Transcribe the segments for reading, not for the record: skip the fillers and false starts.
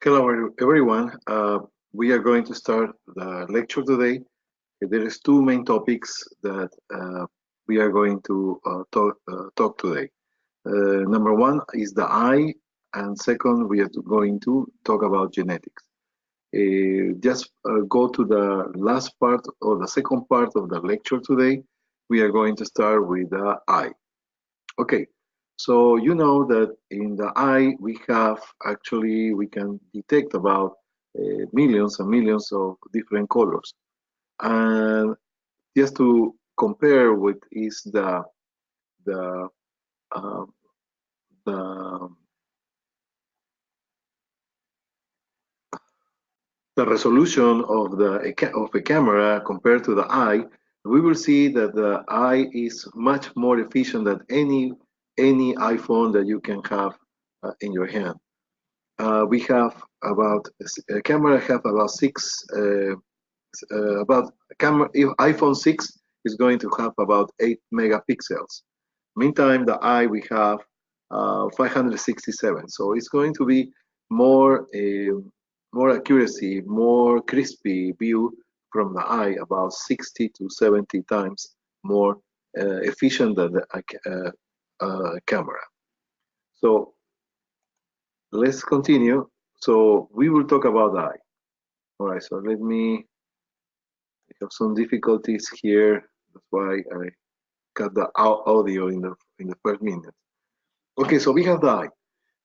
Hello, everyone. We are going to start the lecture today. There is two main topics that we are going to talk today. Number one is the eye, and second, we are going to talk about genetics. Just go to the last part or the second part of the lecture today. We are going to start with the eye. Okay, so you know that in the eye we have actually we can detect about millions and millions of different colors, and just to compare with is the uh, the the resolution of the camera compared to the eye, we will see that the eye is much more efficient than any iPhone that you can have in your hand. We have about a camera have about about camera if iPhone 6 is going to have about 8 megapixels. Meantime, the eye we have 567, so it's going to be more more accuracy, more crispy view from the eye, about 60 to 70 times more efficient than the camera. So let's continue. So we will talk about the eye. All right, so let me I have some difficulties here. That's why I cut the audio in the first minute. Okay, so we have the eye.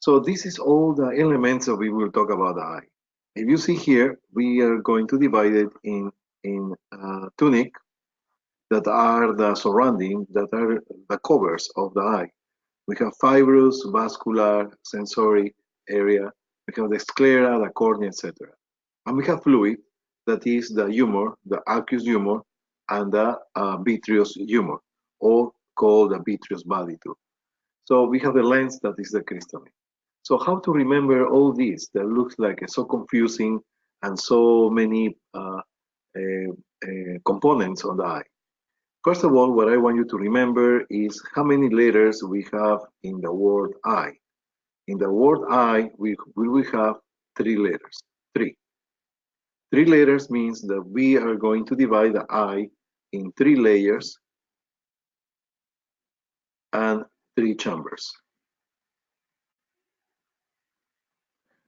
So this is all the elements that we will talk about the eye. If you see here, we are going to divide it in tunic that are the surrounding, that are the covers of the eye. We have fibrous, vascular, sensory area. We have the sclera, the cornea, etc. And we have fluid, that is the humor, the aqueous humor, and the vitreous humor, all called the vitreous body too. So we have the lens that is the crystalline. So how to remember all this that looks like so confusing and so many components on the eye? First of all, what I want you to remember is how many letters we have in the word eye. In the word eye, we have three letters. Three. Three letters means that we are going to divide the eye in three layers and three chambers.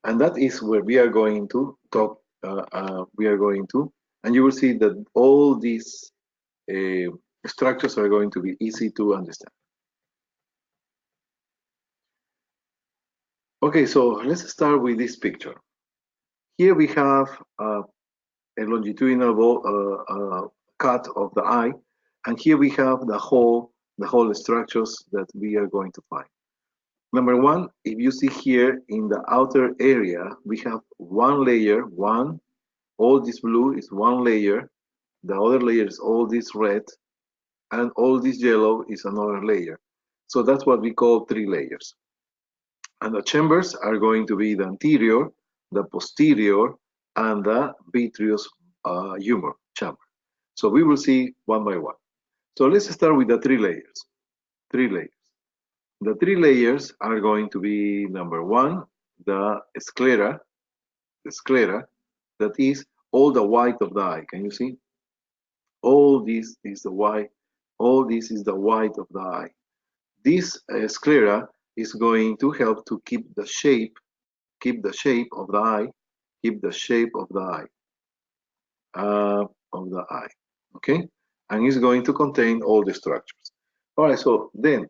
And that is where we are going to talk, and you will see that all these uh, structures are going to be easy to understand. Okay, so let's start with this picture. Here we have a longitudinal cut of the eye, and here we have the whole structures that we are going to find. Number one, if you see here in the outer area, we have one layer, all this blue is one layer, the other layer is all this red, and all this yellow is another layer. So that's what we call three layers. And the chambers are going to be the anterior, the posterior, and the vitreous humor chamber. So we will see one by one. So let's start with the three layers. Three layers. The three layers are going to be number one, the sclera, that is all the white of the eye. Can you see? All this is the white. All this is the white of the eye. This sclera is going to help to keep the shape of the eye, keep the shape of the eye. Okay, and it's going to contain all the structures. All right, so then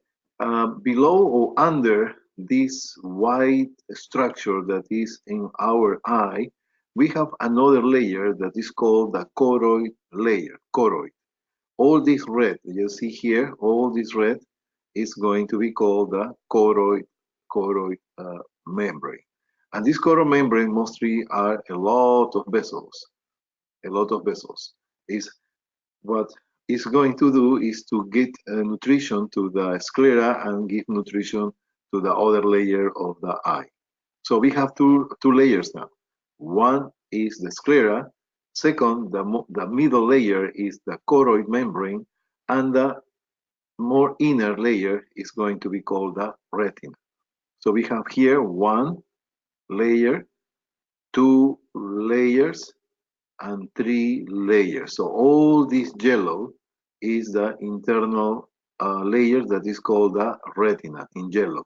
below or under this white structure that is in our eye, we have another layer that is called the choroid layer. Choroid. All this red you see here, all this red is going to be called the choroid membrane. And this choroid membrane mostly are a lot of vessels. A lot of vessels. Is what it's going to do is to get nutrition to the sclera and give nutrition to the other layer of the eye. So we have two layers now. One is the sclera. Second, the middle layer is the choroid membrane, and the more inner layer is going to be called the retina. So we have here one layer 2 layers, and 3 layers. So all this yellow is the internal layer that is called the retina in yellow.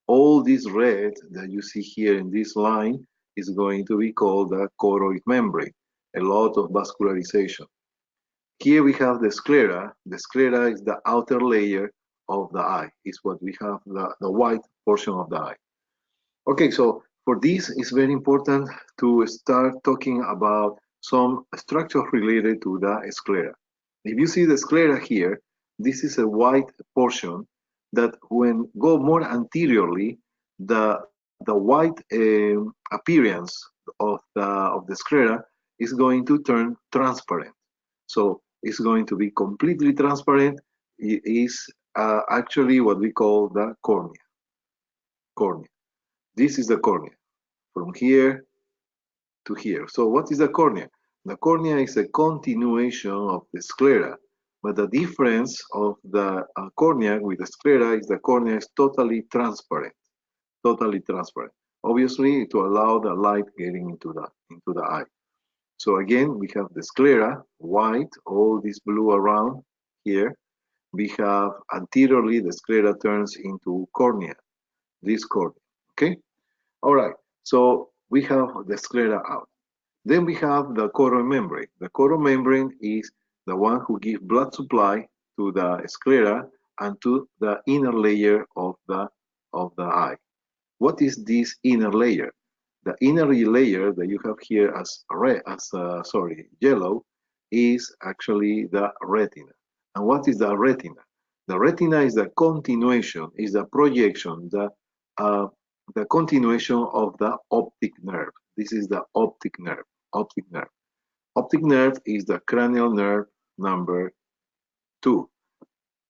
All this red that you see here in this line is going to be called the choroid membrane, a lot of vascularization. Here we have the sclera. The sclera is the outer layer of the eye. It's what we have, the white portion of the eye. Okay, so for this, it's very important to start talking about some structure related to the sclera. If you see the sclera here, this is a white portion that when go more anteriorly, the white appearance of the sclera is going to turn transparent. So it's going to be completely transparent. It is actually what we call the cornea. Cornea. This is the cornea, from here to here. So what is the cornea? The cornea is a continuation of the sclera, but the difference of the cornea with the sclera is the cornea is totally transparent, totally transparent. Obviously, to allow the light getting into the eye. So again, we have the sclera, white, all this blue around here. We have anteriorly, the sclera turns into cornea, this cornea, okay? All right, so we have the sclera out. Then we have the choroid membrane. The choroid membrane is the one who gives blood supply to the sclera and to the inner layer of the eye. What is this inner layer? The inner layer that you have here as yellow, is actually the retina. And what is the retina? The retina is the continuation, is the projection, the continuation of the optic nerve. This is the optic nerve. Optic nerve. Optic nerve is the cranial nerve number 2.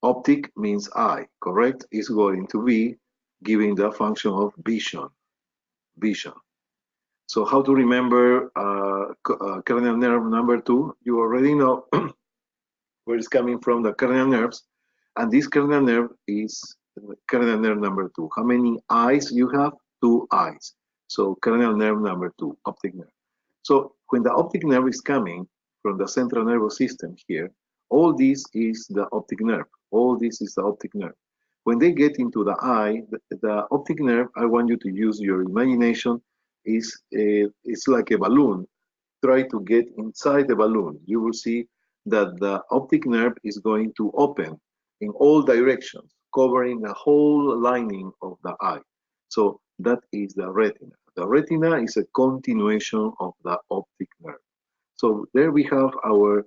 Optic means eye, correct? Is going to be giving the function of vision. Vision. So how to remember cranial nerve number 2? You already know where it's coming from, the cranial nerves. And this cranial nerve is cranial nerve number 2. How many eyes you have? 2 eyes. So cranial nerve number 2, optic nerve. So when the optic nerve is coming from the central nervous system here, all this is the optic nerve. All this is the optic nerve. When they get into the eye, the optic nerve, I want you to use your imagination, it's like a balloon. Try to get inside the balloon. You will see that the optic nerve is going to open in all directions, covering the whole lining of the eye. So that is the retina. The retina is a continuation of the optic nerve. So there we have our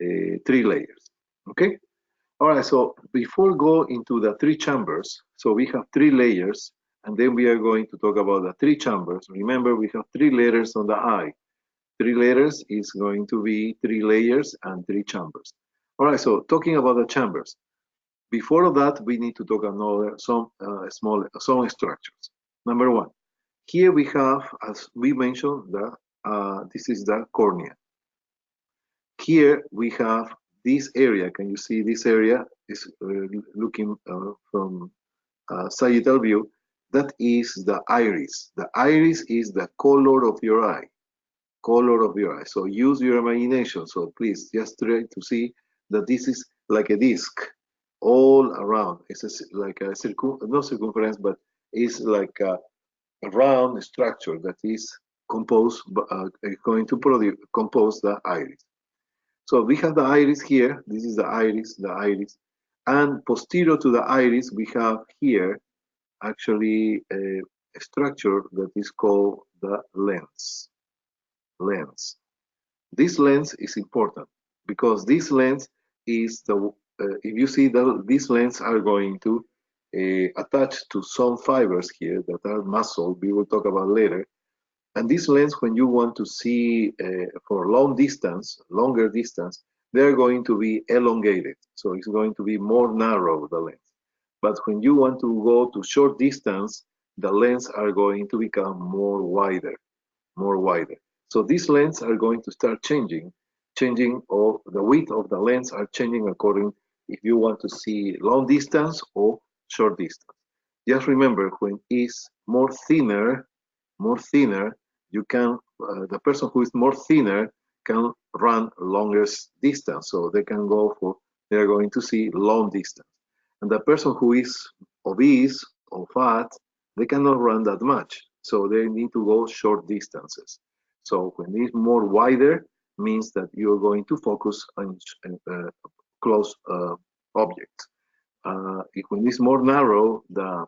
3 layers. Okay. All right. So before go into the 3 chambers, so we have 3 layers, and then we are going to talk about the 3 chambers. Remember, we have 3 layers on the eye. 3 layers is going to be 3 layers and 3 chambers. All right. So talking about the chambers. Before that, we need to talk some structures. Number 1, here we have, as we mentioned, this is the cornea. Here we have this area. Can you see this area is looking from sagittal view? That is the iris. The iris is the color of your eye. Color of your eye. So use your imagination. So please just try to see that this is like a disc all around. It's like a not circumference, but it's like a round structure that is composed, going to compose the iris. So we have the iris here. This is the iris, and posterior to the iris, we have here actually a structure that is called the lens. Lens. This lens is important because this lens is if you see that these lenses are going to attach to some fibers here that are muscle, we will talk about later. And this lens, when you want to see for longer distance, they're going to be elongated. So it's going to be more narrow, the lens. But when you want to go to short distance, the lens are going to become more wider. So these lenses are going to start changing, or the width of the lens are changing according if you want to see long distance or short distance. just remember when it's more thinner, you can the person who is more thinner can run longest distance, so they can go for they are going to see long distance. And the person who is obese or fat, they cannot run that much, so they need to go short distances. So when it's more wider, means that you're going to focus on close objects. If when it's more narrow, the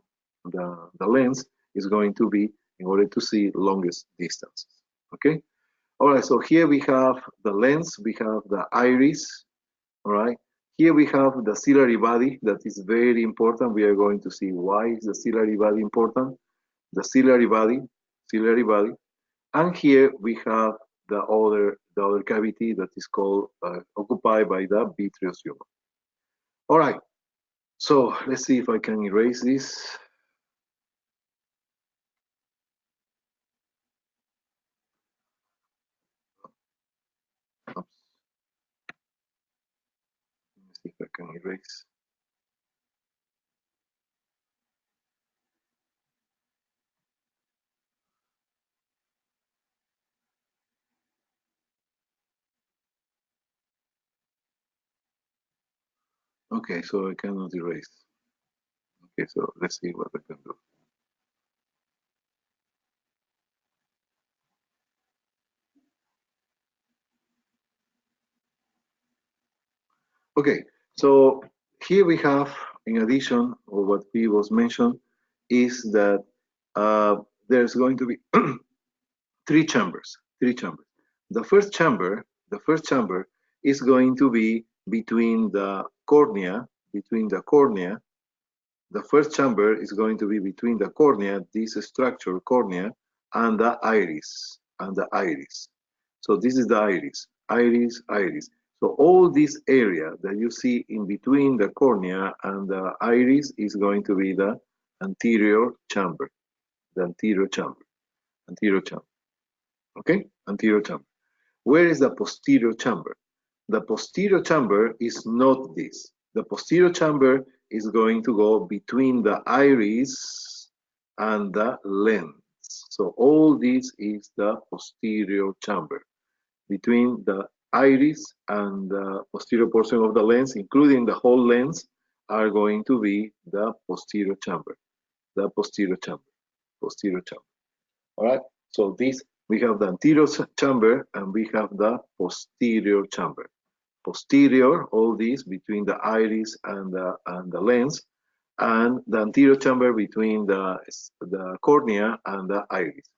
lens is going to be in order to see longest distances. Okay. All right. So here we have the lens. We have the iris. All right. Here we have the ciliary body. That is very important. We are going to see why is the ciliary body important. The ciliary body, and here we have the other cavity that is called occupied by the vitreous humor. All right. So let's see if I can erase this. Oops. Let me see if I can erase. Okay, so I cannot erase. Okay, so let's see what I can do. Okay, so here we have, in addition, or what we was mentioned, is that there's going to be three chambers. Three chambers. The first chamber is going to be between the cornea, the first chamber is going to be between the cornea, this structure, cornea, and the iris, So this is the iris. So all this area that you see in between the cornea and the iris is going to be the anterior chamber, the anterior chamber, okay? Anterior chamber. Where is the posterior chamber? The posterior chamber is not this. The posterior chamber is going to go between the iris and the lens. So all this is the posterior chamber between the iris and the posterior portion of the lens, including the whole lens, are going to be the posterior chamber, the posterior chamber. All right. So this we have the anterior chamber and we have the posterior chamber. Posterior, all these between the iris and the lens, and the anterior chamber between the cornea and the iris.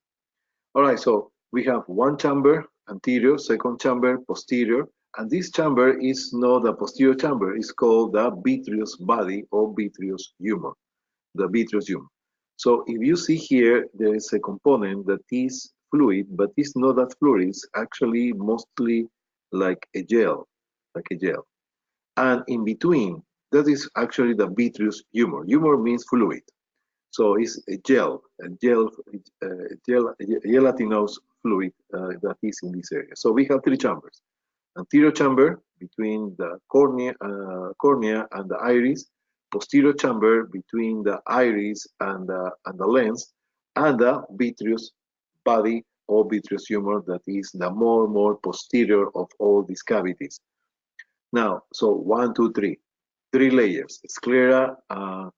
All right, so we have one chamber, anterior, second chamber, posterior, and this chamber is not the posterior chamber, it's called the vitreous body or vitreous humor, the vitreous humor. So if you see here, there is a component that is fluid, but it's not that fluid, it's actually mostly like a gel, like a gel. And in between, that is actually the vitreous humor. Humor means fluid. So it's a gelatinous fluid that is in this area. So we have three chambers. Anterior chamber between the cornea and the iris, posterior chamber between the iris and the lens, and the vitreous body or vitreous humor that is the more posterior of all these cavities. Now, so 1, 2, 3. Three layers, sclera,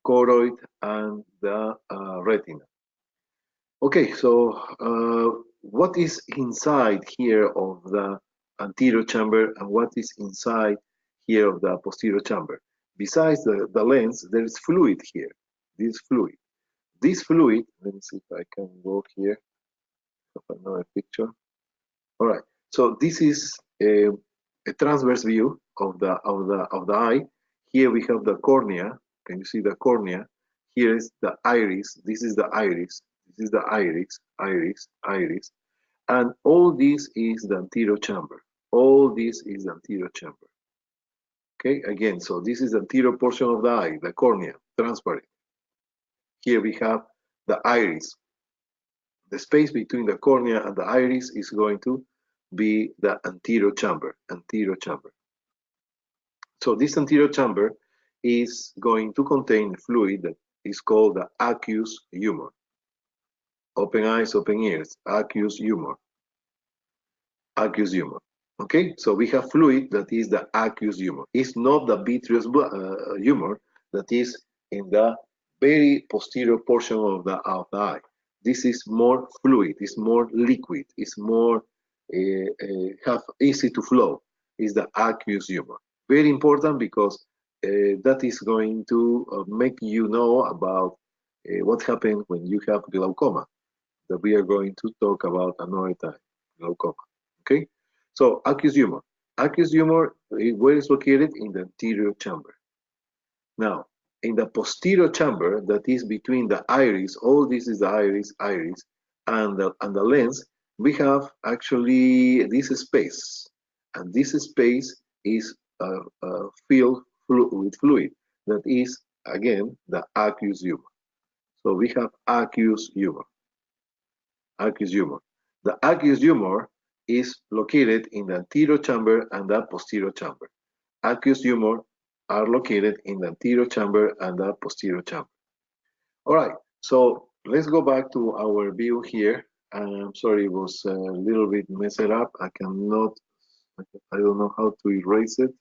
choroid, and the retina. Okay, so what is inside here of the anterior chamber and what is inside here of the posterior chamber? Besides the lens, there is fluid here, this fluid. This fluid, let me see if I can go here, have another picture. All right, so this is a transverse view of the eye. Here we have the cornea. Can you see the cornea? Here is the iris. This is the iris. This is the iris. And all this is the anterior chamber. All this is the anterior chamber. Okay, again, so this is the anterior portion of the eye, the cornea, transparent. Here we have the iris. The space between the cornea and the iris is going to be the anterior chamber, So this anterior chamber is going to contain fluid that is called the aqueous humor. Open eyes, open ears, aqueous humor. Aqueous humor. Okay, so we have fluid that is the aqueous humor. It's not the vitreous humor that is in the very posterior portion of the eye. This is more fluid, it's more liquid, it's more easy to flow. Is the aqueous humor. Very important because that is going to make you know about what happens when you have glaucoma, that we are going to talk about another time, glaucoma. Okay, so aqueous humor. Aqueous humor, where is located? In the anterior chamber. Now, in the posterior chamber, that is between the iris, all this is the iris, and the lens, we have actually this space. And this space is filled with fluid. That is, again, the aqueous humor. So we have aqueous humor. Aqueous humor. The aqueous humor is located in the anterior chamber and the posterior chamber. Aqueous humor are located in the anterior chamber and the posterior chamber. All right, so let's go back to our view here. I'm sorry, it was a little bit messed up. I don't know how to erase it.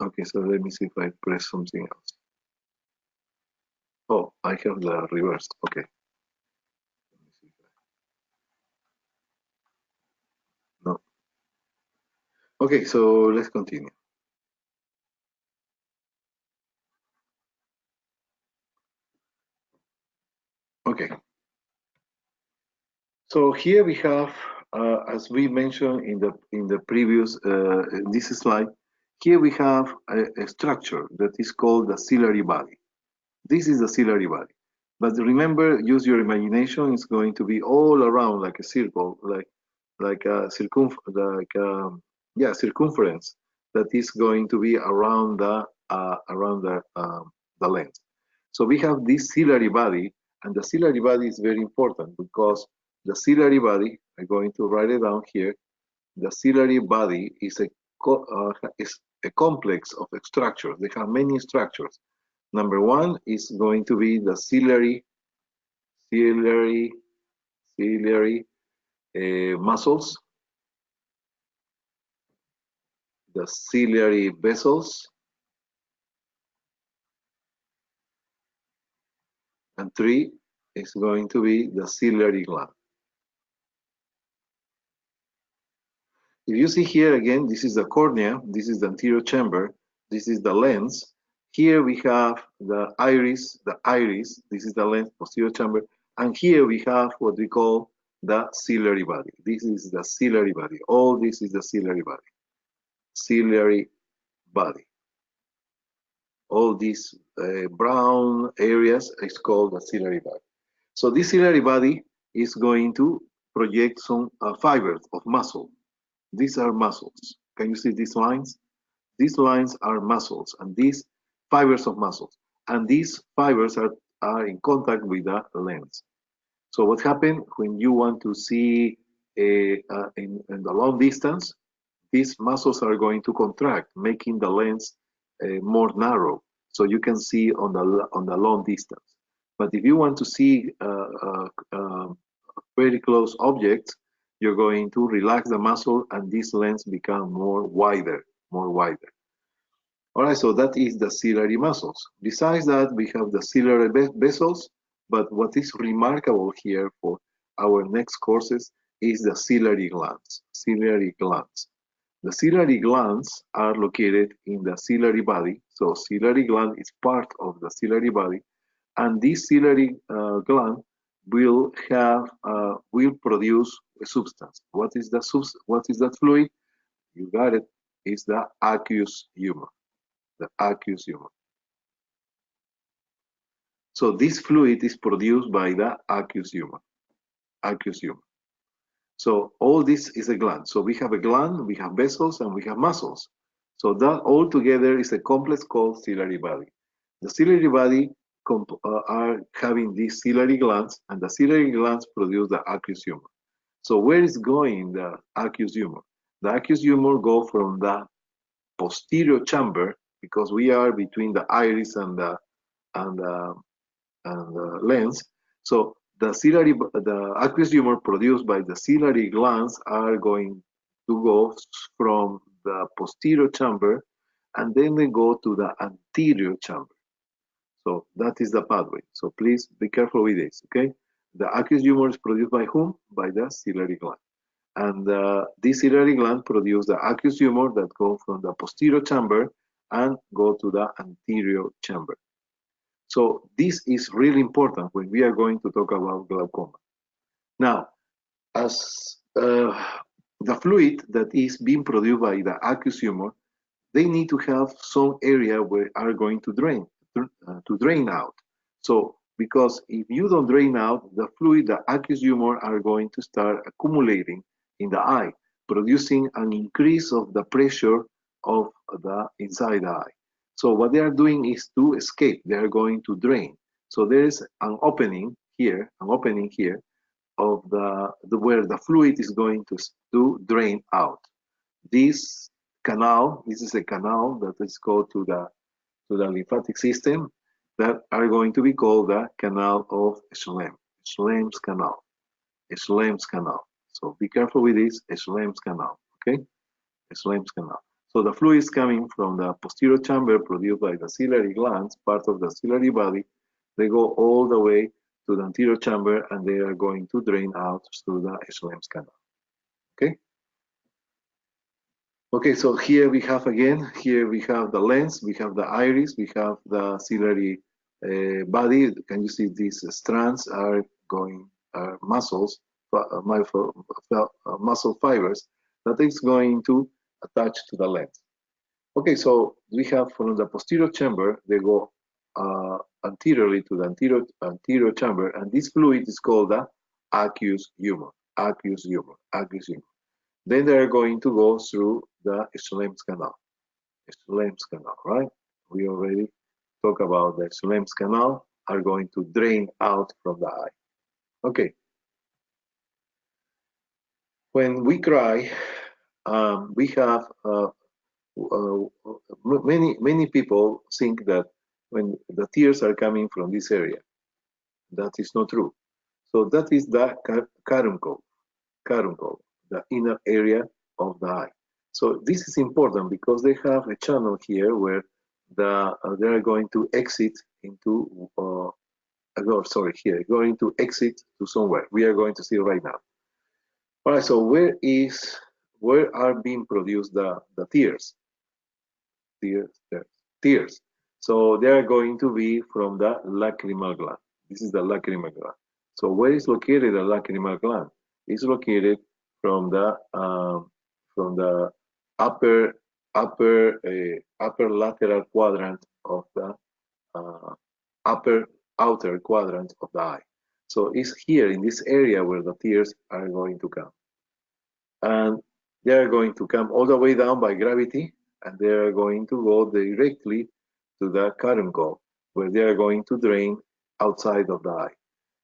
Okay, so let me see if I press something else. Oh, I have the reverse. Okay. No. Okay, so let's continue. Okay. So here we have, as we mentioned in the previous this slide, here we have a structure that is called the ciliary body. This is the ciliary body. But remember, use your imagination. It's going to be all around like a circle, like a circumference that is going to be around the lens. So we have this ciliary body, and the ciliary body is very important because the ciliary body, I'm going to write it down here. The ciliary body is a complex of structures. They have many structures. Number one is going to be the ciliary muscles, the ciliary vessels, and three is going to be the ciliary gland. If you see here again, this is the cornea, this is the anterior chamber, this is the lens. Here we have the iris, this is the lens, posterior chamber, and here we have what we call the ciliary body. This is the ciliary body. All this is the ciliary body. Ciliary body. All these brown areas is called the ciliary body. So this ciliary body is going to project some fibers of muscle. These are muscles. Can you see these lines? These lines are muscles, and these fibers of muscles. And these fibers are in contact with the lens. So what happens when you want to see in the long distance, these muscles are going to contract, making the lens more narrow, so you can see on the long distance. But if you want to see very close objects, you're going to relax the muscle, and this lens become more wider. All right, so that is the ciliary muscles. Besides that, we have the ciliary vessels, but what is remarkable here for our next courses is the ciliary glands. The ciliary glands are located in the ciliary body. So ciliary gland is part of the ciliary body, and this ciliary gland will produce a substance. What is that fluid? You got it. It's the aqueous humor. The aqueous humor. So this fluid is produced by the aqueous humor. Aqueous humor. So all this is a gland. So we have a gland, we have vessels, and we have muscles. So that all together is a complex called ciliary body. The ciliary body are having these ciliary glands, and the ciliary glands produce the aqueous humor. So where is going the aqueous humor? The aqueous humor go from the posterior chamber, because we are between the iris and the and the, and the lens. So the aqueous humor produced by the ciliary glands are going to go from the posterior chamber, and then they go to the anterior chamber. So that is the pathway. So please be careful with this, okay? The aqueous humor is produced by whom? By the ciliary gland. And this ciliary gland produce the aqueous humor that go from the posterior chamber and go to the anterior chamber. So this is really important when we are going to talk about glaucoma. Now, as the fluid that is being produced by the aqueous humor, they need to have some area where are going to drain out. So because if you don't drain out the fluid, the aqueous humor are going to start accumulating in the eye, producing an increase of the pressure of the inside the eye. So what they are doing is to escape. They are going to drain. So there is an opening here of where the fluid is going to drain out. This canal, this is a canal that is called to the lymphatic system that are going to be called the canal of Schlemm's canal. Schlemm's canal. So be careful with this, Schlemm's canal, okay? Schlemm's canal. So the fluid is coming from the posterior chamber produced by the ciliary glands, part of the ciliary body. They go all the way to the anterior chamber and they are going to drain out through the Schlemm's canal, okay? Okay, so here we have the lens, we have the iris, we have the ciliary body. Can you see these strands are going, muscle fibers that is going to attach to the lens. Okay, so we have from the posterior chamber, they go anteriorly to the anterior chamber, and this fluid is called the aqueous humor. Then they are going to go through the Schlemm's canal. Schlemm's canal, right? We already talked about the Schlemm's canal are going to drain out from the eye. Okay. When we cry, we have many people think that when the tears are coming from this area, that is not true. So that is the caruncle, the inner area of the eye. So this is important because they have a channel here where they are going to exit into, going to exit to somewhere. We are going to see right now. All right, so where are being produced the tears? Tears. So they are going to be from the lacrimal gland. This is the lacrimal gland. So where is located the lacrimal gland? It's located from the upper lateral quadrant of the upper outer quadrant of the eye. So it's here in this area where the tears are going to come. And they are going to come all the way down by gravity, and they are going to go directly to the caruncle, where they are going to drain outside of the eye.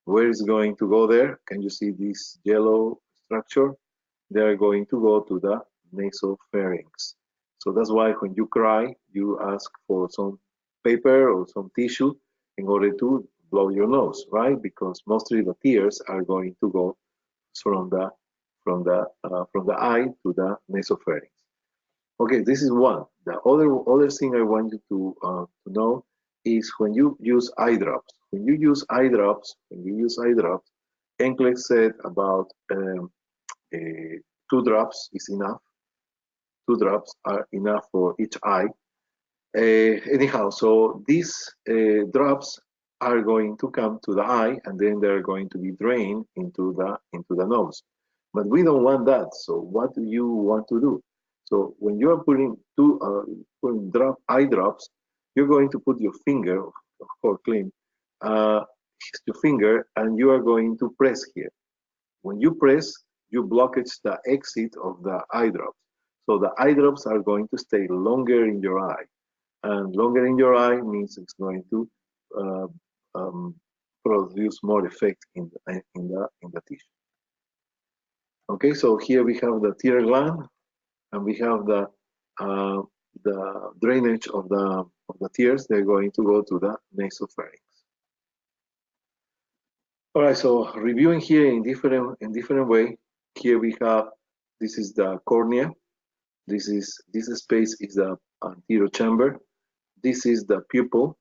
Where is going to go there? Can you see this yellow structure? They are going to go to the nasopharynx. So that's why when you cry, you ask for some paper or some tissue in order to blow your nose, right? Because mostly the tears are going to go from the eye to the nasopharynx. Okay, this is one. The other thing I want you to know is when you use eye drops. When you use eye drops, Enkles said about 2 drops is enough. 2 drops are enough for each eye. Anyhow, so these drops are going to come to the eye, and then they're going to be drained into the nose. But we don't want that. So what do you want to do? So when you are putting eye drops, you're going to put your finger, of course, clean, your finger, and you are going to press here. When you press, you blockage the exit of the eye drops. So the eye drops are going to stay longer in your eye, and longer in your eye means it's going to produce more effect in the tissue. Okay, so here we have the tear gland, and we have the drainage of the tears, they're going to go to the nasopharynx. All right, so reviewing here in different way. Here we have, this is the cornea. This space is the anterior chamber. This is the pupil.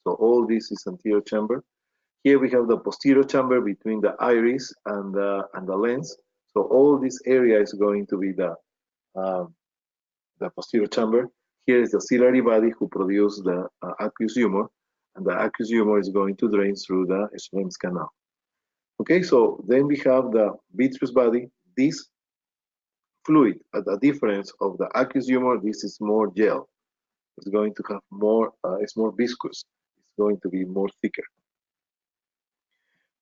So all this is anterior chamber. Here we have the posterior chamber between the iris and the lens. So all this area is going to be the posterior chamber. Here is the ciliary body who produce the aqueous humor, and the aqueous humor is going to drain through the Schlemm's canal. Okay, so then we have the vitreous body. This fluid, at the difference of the aqueous humor, this is more gel. It's going to have more, it's more viscous. It's going to be more thicker.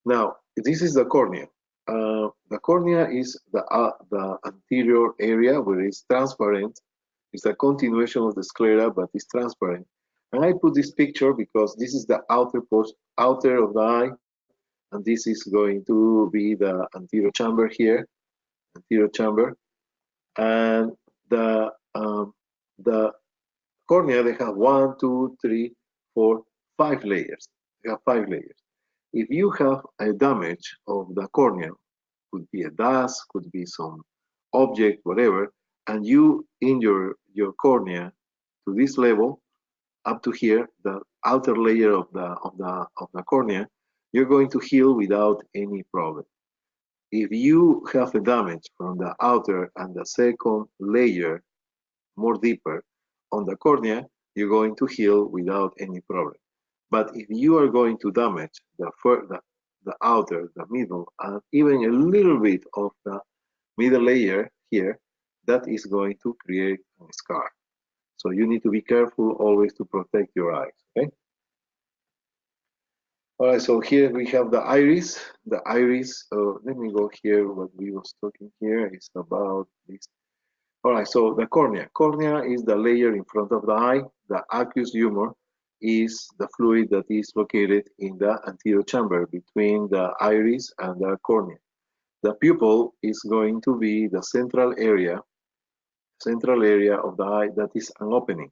Now, this is the cornea. The cornea is the anterior area where it's transparent. It's a continuation of the sclera, but it's transparent. And I put this picture because this is the outer of the eye, and this is going to be the anterior chamber here, anterior chamber. And the cornea, they have 1, 2, 3, 4, 5 layers. They have 5 layers. If you have a damage of the cornea, could be a dust, could be some object, whatever, and you injure your cornea to this level, up to here, the outer layer of the cornea, you're going to heal without any problem. If you have a damage from the outer and the second layer, more deeper, on the cornea, you're going to heal without any problem. But if you are going to damage the outer, the middle, and even a little bit of the middle layer here, that is going to create a scar. So you need to be careful always to protect your eyes, okay? All right, so here we have the iris. The iris, let me go here. What we was talking here is about this. All right, so the cornea. Cornea is the layer in front of the eye. The aqueous humor is the fluid that is located in the anterior chamber between the iris and the cornea. The pupil is going to be the central area of the eye that is an opening.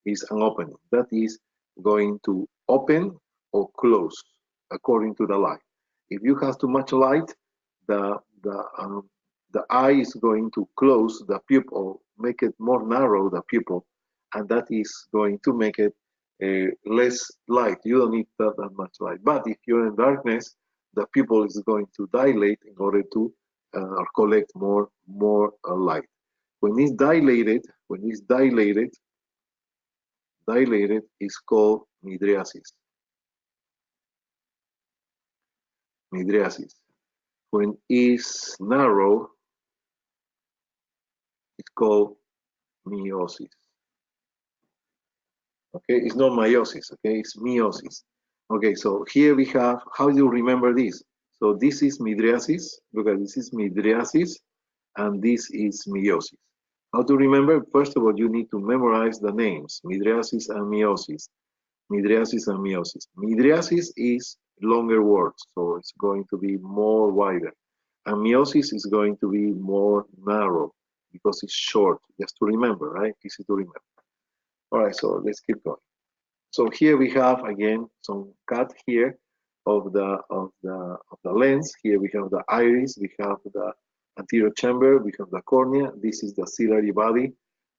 That is going to open or close according to the light. If you have too much light, the eye is going to close the pupil, make it more narrow, the pupil, and that is going to make it less light. You don't need that much light. But if you're in darkness, the pupil is going to dilate in order to collect more light. When it's dilated, is called mydriasis. When it's narrow, it's called meiosis. Okay, it's not meiosis, okay, it's meiosis. Okay, so here we have, how do you remember this? So this is mydriasis, look at this is mydriasis, and this is meiosis. How to remember? First of all, you need to memorize the names, mydriasis and meiosis. Mydriasis and meiosis. Mydriasis is longer words, so it's going to be more wider. And meiosis is going to be more narrow because it's short, just to remember, right? Easy to remember. All right, so let's keep going. So here we have again some cut here of the lens. Here we have the iris, we have the anterior chamber, we have the cornea. This is the ciliary body,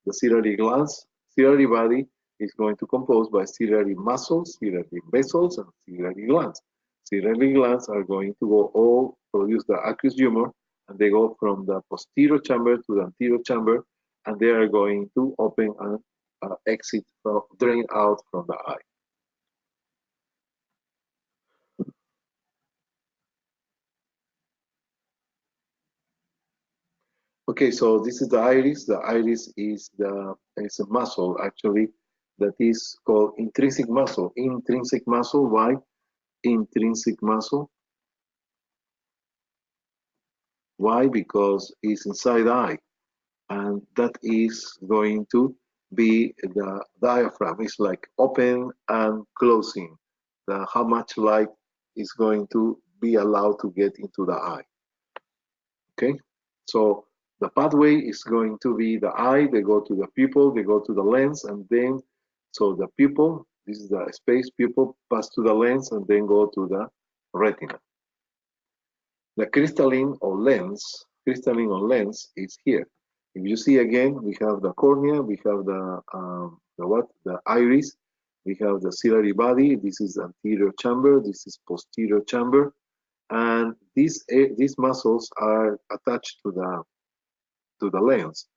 the ciliary glands. Ciliary body is going to compose by ciliary muscles, ciliary vessels, and ciliary glands. Ciliary glands are going to go all produce the aqueous humor, and they go from the posterior chamber to the anterior chamber, and they are going to open and exit, drain out from the eye. Okay, so this is the iris. The iris is a muscle actually that is called intrinsic muscle. Intrinsic muscle. Why? Intrinsic muscle. Why? Because it's inside the eye, and that is going to be the diaphragm. It's like open and closing. How much light is going to be allowed to get into the eye. Okay, so The pathway is going to be the eye, they go to the pupil, they go to the lens, and then, so the pupil, this is the space, pupil pass to the lens and then go to the retina. The crystalline or lens is here. If you see again, we have the cornea, we have the iris, we have the ciliary body. This is anterior chamber, this is posterior chamber, and these muscles are attached to the lens.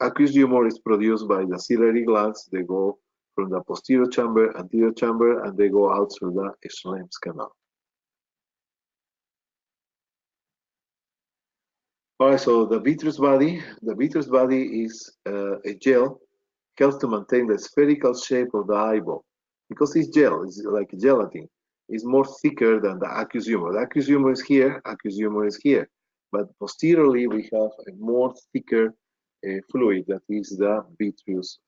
Aqueous humor is produced by the ciliary glands. They go from the posterior chamber, anterior chamber, and they go out through the Schlemm's canal. All right, so the vitreous body is a gel, helps to maintain the spherical shape of the eyeball. Because it's gel, it's like gelatin. It's more thicker than the aqueous humor. The aqueous humor is here, aqueous humor is here. But posteriorly, we have a more thicker fluid that is the vitreous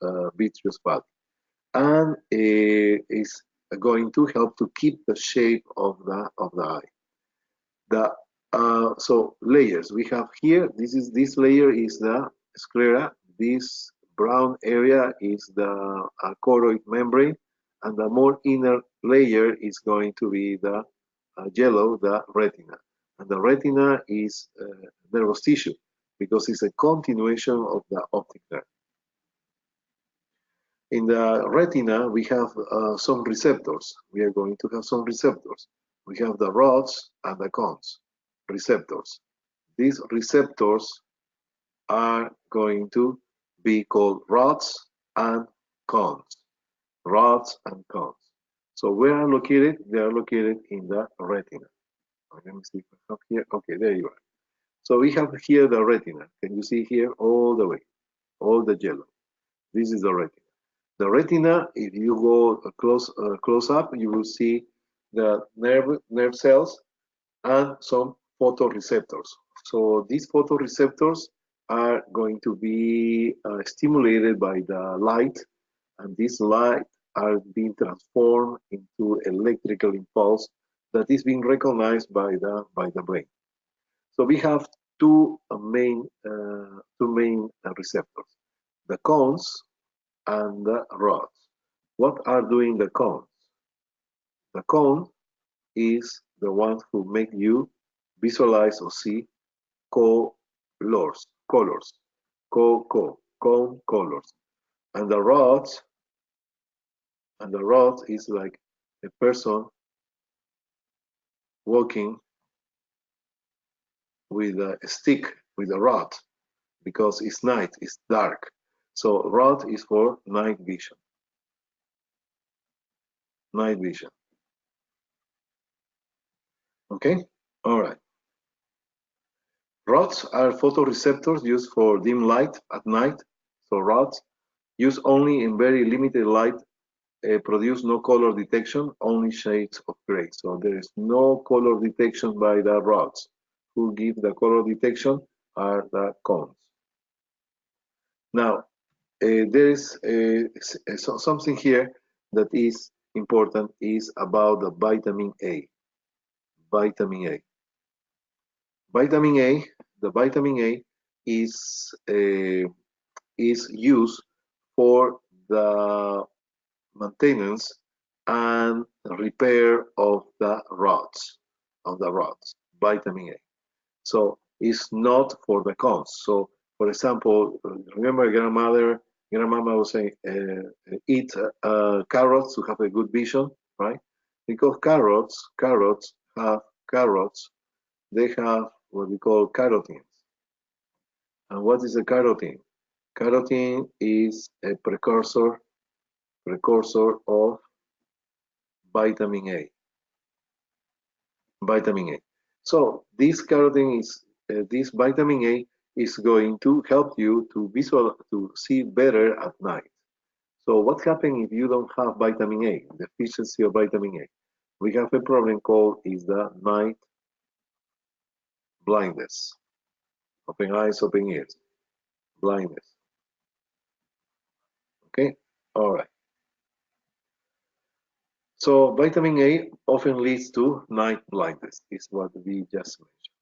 body. And is going to help to keep the shape of the eye. So layers we have here. This layer is the sclera. This brown area is the choroid membrane, and the more inner layer is going to be the yellow, the retina. And the retina is nervous tissue because it's a continuation of the optic nerve. In the retina, we have some receptors. We are going to have some receptors. We have the rods and the cones receptors. These receptors are going to be called rods and cones. Rods and cones. So where are located? They are located in the retina. Let me see if I have here. Okay, there you are. So we have here the retina. Can you see here all the way, all the yellow? This is the retina. The retina, if you go close up, you will see the nerve cells and some photoreceptors. So these photoreceptors are going to be stimulated by the light, and this light are being transformed into electrical impulse that is being recognized by the brain. So we have two main receptors: the cones and the rods. What are doing the cones? The cone is the one who make you visualize or see colors, cone colors. And the rods is like a person walking with a stick, with a rod, because it's night, it's dark. So rod is for night vision. Night vision. Okay? All right. Rods are photoreceptors used for dim light at night. So rods used only in very limited light, produce no color detection, only shades of gray. So there is no color detection by the rods. Who give the color detection are the cones. Now, there is something here that is important, is about the vitamin A. Vitamin A. Vitamin A, the vitamin A is used for the maintenance and repair of the rods, vitamin A. So it's not for the cones. So, for example, remember grandmama was saying, eat carrots to have a good vision, right? Because they have what we call carotene. And what is a carotene? Carotene is a precursor of vitamin A. Vitamin A. So this carotene is this vitamin A is going to help you to see better at night. So what happens if you don't have vitamin A, deficiency of vitamin A? We have a problem called is the night blindness. Open eyes, open ears. Blindness. Okay? All right. So vitamin A often leads to night blindness, is what we just mentioned.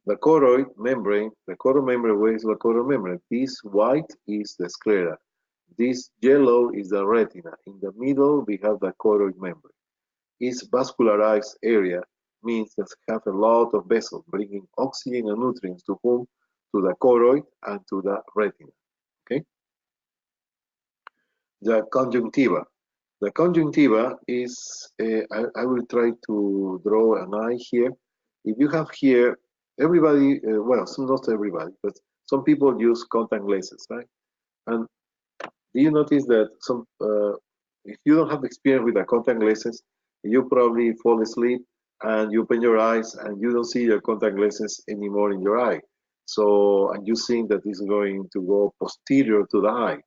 The choroid membrane, where is the choroid membrane? This white is the sclera. This yellow is the retina. In the middle, we have the choroid membrane. Its vascularized area means that it has a lot of vessels bringing oxygen and nutrients to whom? To the choroid and to the retina. Okay. The conjunctiva. The conjunctiva is, I will try to draw an eye here. If you have here, everybody, well, not everybody, but some people use contact lenses, right? And do you notice that if you don't have experience with the contact lenses, you probably fall asleep and you open your eyes and you don't see your contact lenses anymore in your eye. So, and you think that it's going to go posterior to the eye,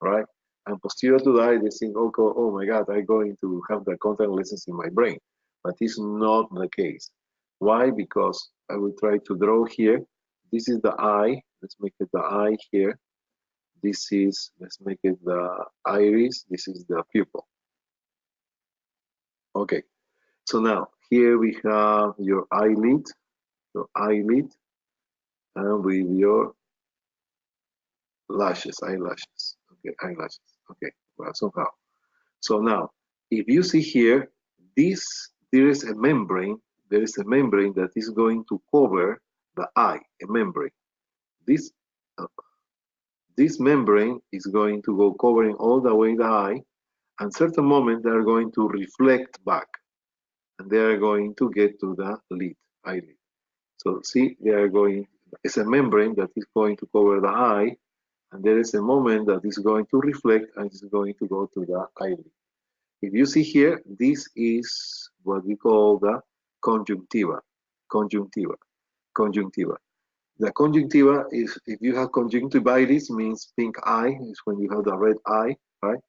right? And posterior to the eye, they think, oh, oh my God, I'm going to have the contact lenses in my brain. But it's not the case. Why? Because I will try to draw here. This is the eye. Let's make it the eye here. This is, let's make it the iris. This is the pupil. Okay. So now here we have your eyelid, and with your eyelashes. Okay, eyelashes. Okay, well, somehow. So now, if you see here, there is a membrane. There is a membrane that is going to cover the eye. A membrane. This this membrane is going to go covering all the way the eye, and certain moment they are going to reflect back, and they are going to get to the eyelid. So see, they are going. It's a membrane that is going to cover the eye, and there is a moment that is going to reflect and is going to go to the eyelid. If you see here, this is what we call the conjunctiva. Conjunctiva. Conjunctiva. The conjunctiva is, if you have conjunctivitis, means pink eye, is when you have the red eye, right?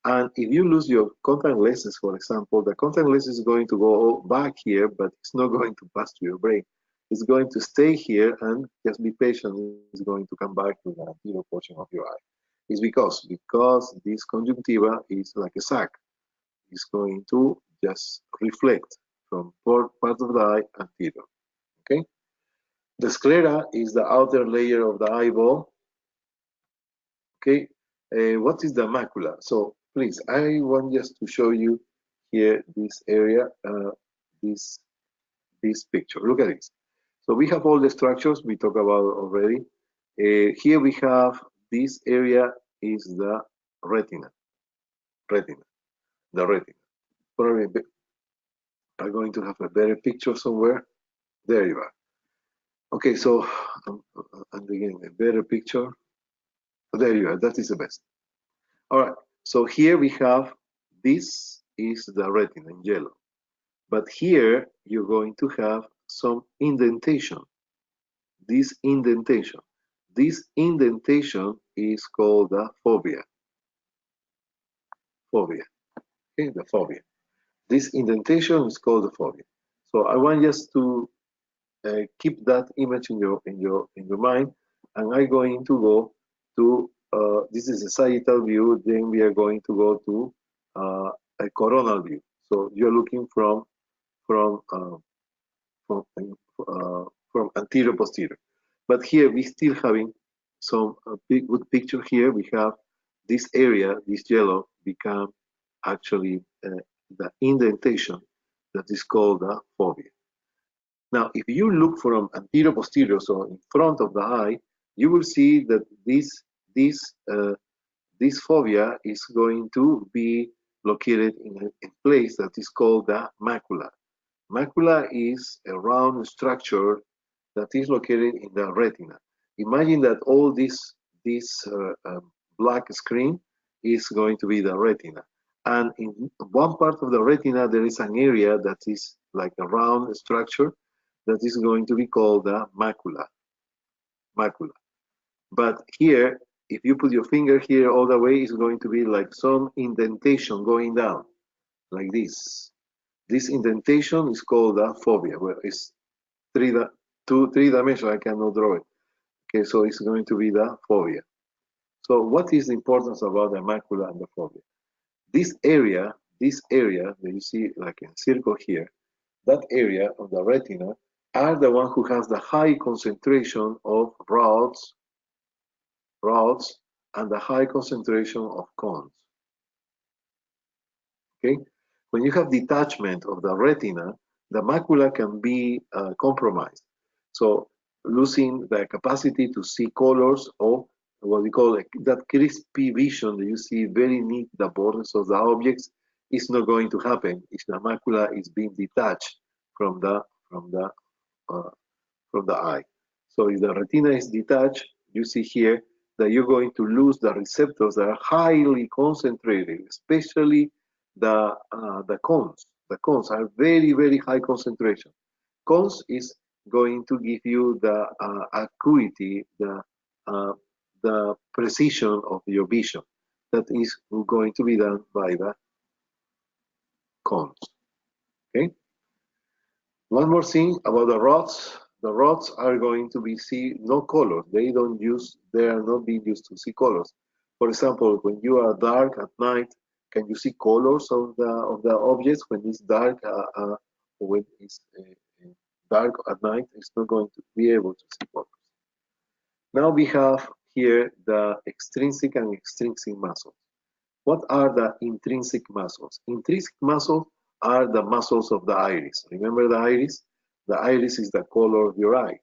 And if you lose your contact lenses, for example, the contact lens is going to go back here, but it's not going to pass to your brain. It's going to stay here and just be patient. It's going to come back to the anterior portion of your eye. It's because this conjunctiva is like a sac. It's going to just reflect from part of the eye anterior. Okay. The sclera is the outer layer of the eyeball. Okay. What is the macula? So please, I want just to show you here this area, this picture. Look at this. So we have all the structures we talked about already. Here we have this area is the retina. The retina. Probably I'm going to have a better picture somewhere. There you are. Okay, so I'm getting a better picture. There you are. That is the best. All right. So here we have, this is the retina in yellow. But here you're going to have some indentation. This indentation is called the fovea. Okay, the fovea. This indentation is called the fovea. So I want just to keep that image in your mind, and I'm going to go to this is a sagittal view. Then we are going to go to a coronal view. So you're looking from anterior posterior. But here we still having some good picture here. We have this area, this yellow, become actually the indentation that is called the fovea. Now, if you look from anterior posterior, so in front of the eye, you will see that this fovea is going to be located in a place that is called the macula. Macula is a round structure that is located in the retina. Imagine that all this black screen is going to be the retina. And in one part of the retina, there is an area that is like a round structure that is going to be called the macula. But here, if you put your finger here all the way, it's going to be like some indentation going down, like this. This indentation is called the fovea, where it's three dimensional. I cannot draw it. Okay, so it's going to be the fovea. So what is the importance about the macula and the fovea? This area that you see like in circle here, that area of the retina are the one who has the high concentration of rods, and the high concentration of cones. Okay, when you have detachment of the retina, the macula can be compromised. So losing the capacity to see colors, or what we call that crispy vision that you see very neat the borders of the objects, is not going to happen if the macula is being detached from the from the uh, from the eye. So if the retina is detached, you see here that you're going to lose the receptors that are highly concentrated, especially the cones. The cones are very, very high concentration. Cones is going to give you the acuity, uh, the precision of your vision. That is going to be done by the cones. Okay. One more thing about the rods. The rods are going to be see no color. They are not being used to see colors. For example, when you are dark at night, can you see colors of the objects when it's dark? When it's dark at night, it's not going to be able to see colors. Now we have here the extrinsic and extrinsic muscles. What are the intrinsic muscles? Intrinsic muscles are the muscles of the iris. Remember the iris? The iris is the color of your eye.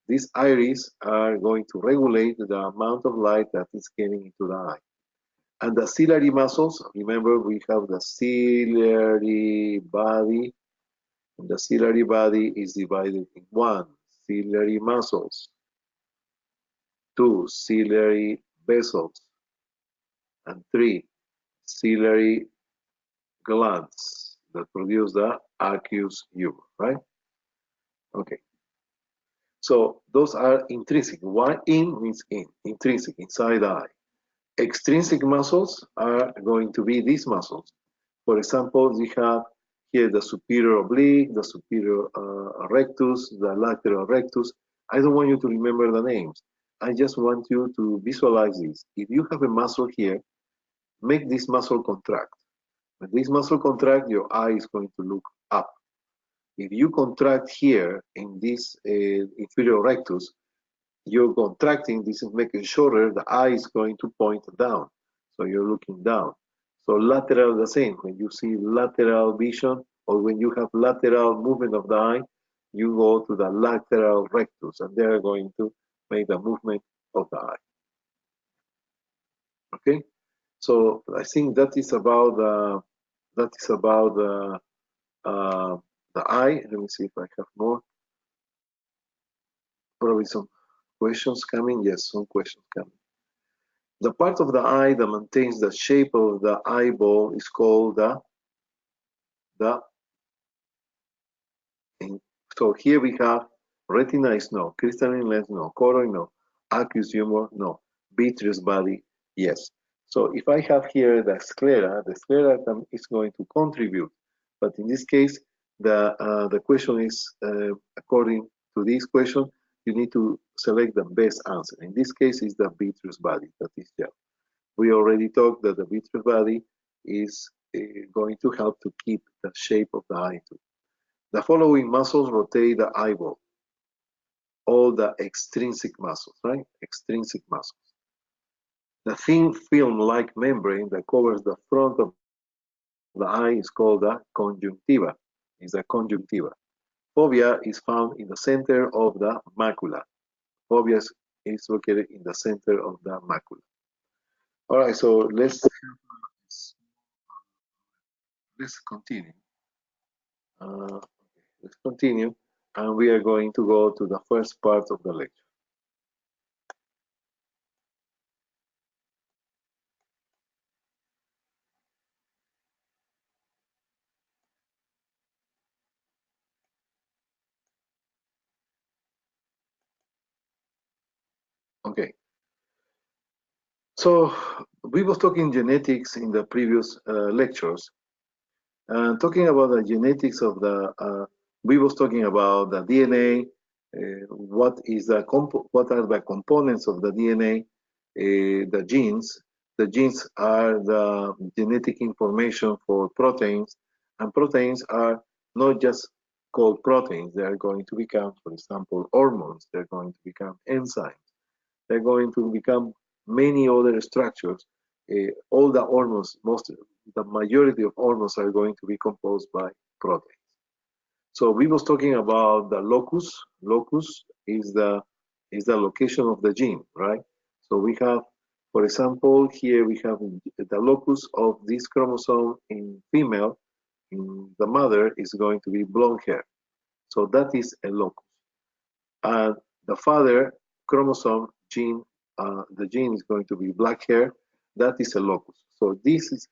These iris are going to regulate the amount of light that is getting into the eye. And the ciliary muscles, remember we have the ciliary body. And the ciliary body is divided in one, ciliary muscles, two, ciliary vessels, and three, ciliary glands that produce the aqueous humor, right? Okay. So those are intrinsic. One in means in, intrinsic, inside the eye. Extrinsic muscles are going to be these muscles. For example, we have here the superior oblique, the superior rectus, the lateral rectus. I don't want you to remember the names. I just want you to visualize this. If you have a muscle here, make this muscle contract. When this muscle contract, your eye is going to look up. If you contract here in this inferior rectus, you're contracting, this is making shorter, the eye is going to point down. So you're looking down. So lateral, the same. When you see lateral vision, or when you have lateral movement of the eye, you go to the lateral rectus, and they're going to make the movement of the eye. Okay? So I think that is about uh, the eye. Let me see if I have more. Probably some questions coming. Yes, some questions coming. The part of the eye that maintains the shape of the eyeball is called the so here we have retina is no, crystalline lens no, choroid no, aqueous humor no, vitreous body yes. So if I have here the sclera is going to contribute, but in this case the question is according to this question you need to select the best answer. In this case is the vitreous body, that is gel. We already talked that the vitreous body is going to help to keep the shape of the eye too. The following muscles rotate the eyeball. All the extrinsic muscles, right? Extrinsic muscles. The thin film-like membrane that covers the front of the eye is called the conjunctiva. Is the conjunctiva. Fovea is found in the center of the macula. Fovea is located in the center of the macula. All right, so let's continue. Let's continue, and we are going to go to the first part of the lecture. Okay. So we was talking genetics in the previous lectures, and talking about the genetics of we was talking about the DNA, what are the components of the DNA, the genes. The genes are the genetic information for proteins, and proteins are not just called proteins. They are going to become, for example, hormones. They're going to become enzymes. They're going to become many other structures. All the hormones, the majority of hormones are going to be composed by proteins. So we was talking about the locus. Locus is the location of the gene, right? So we have, for example, here we have the locus of this chromosome in female. In the mother is going to be blonde hair. So that is a locus. And the father chromosome gene, the gene is going to be black hair. That is a locus. So this is,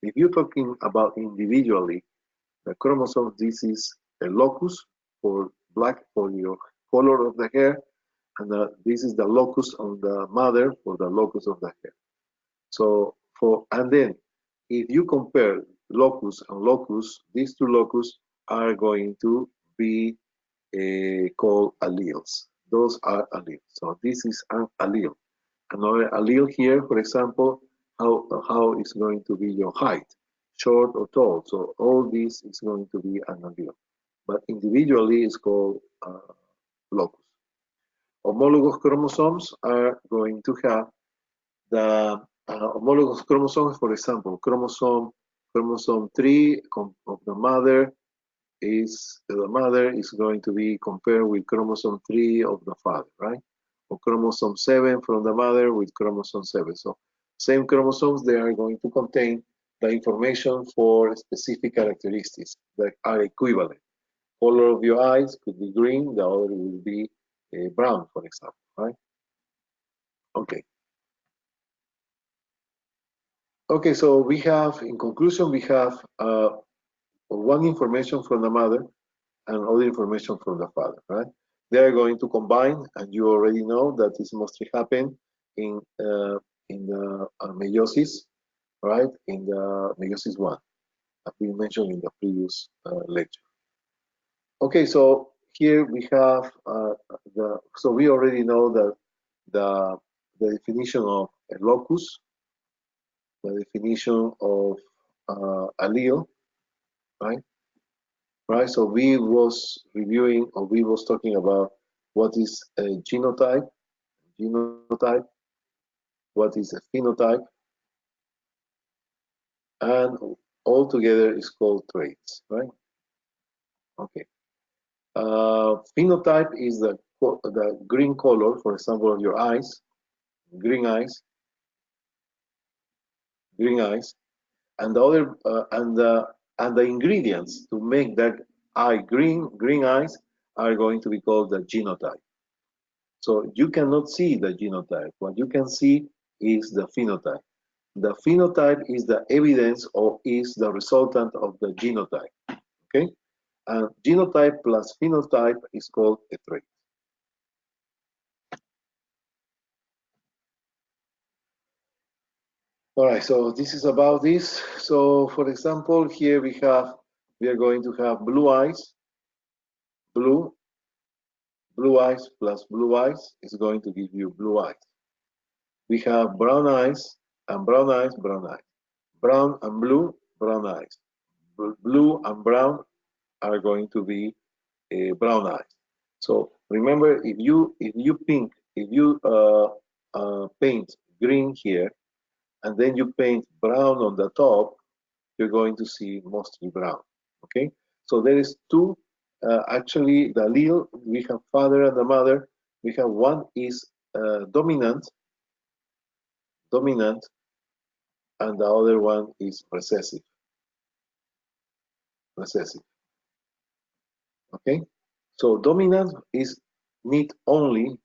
if you're talking about individually, the chromosome, this is a locus for black, for your color of the hair, and this is the locus on the mother for the locus of the hair. So and then if you compare locus and locus, these two locus are going to be called alleles. Those are alleles. So this is an allele. Another allele here, for example, how is going to be your height, short or tall. So all this is going to be an allele. But individually it's called locus. Homologous chromosomes are going to have the homologous chromosomes, for example, chromosome 3 of the mother is going to be compared with chromosome 3 of the father, right? Or chromosome 7 from the mother with chromosome 7. So same chromosomes, they are going to contain the information for specific characteristics that are equivalent. Color of your eyes could be green, the other will be brown, for example, right? Okay. Okay, so we have, in conclusion, we have one information from the mother and other information from the father, right? They are going to combine, and you already know that this mostly happen in the meiosis, right? In the meiosis 1, as we mentioned in the previous lecture. Okay, so here we have so we already know that the definition of a locus, the definition of allele, right? Right. So we was reviewing, or we was talking about what is a genotype, what is a phenotype, and all together is called traits, right? Okay. Phenotype is the green color, for example, of your eyes, green eyes, and the other and the ingredients to make that eye green eyes are going to be called the genotype. So you cannot see the genotype. What you can see is the phenotype. The phenotype is the evidence or is the resultant of the genotype. Okay? And genotype plus phenotype is called a trait. All right, so this is about this. So for example, here we are going to have blue eyes. Blue eyes plus blue eyes is going to give you blue eyes. We have brown eyes and brown eyes, brown eyes. Brown and blue, brown eyes. Blue and brown are going to be brown eyes. So remember, if you paint green here, and then you paint brown on the top, you're going to see mostly brown. Okay, so there is two. Actually, the allele, we have father and the mother. We have one is dominant, and the other one is recessive. Okay, so dominant is need only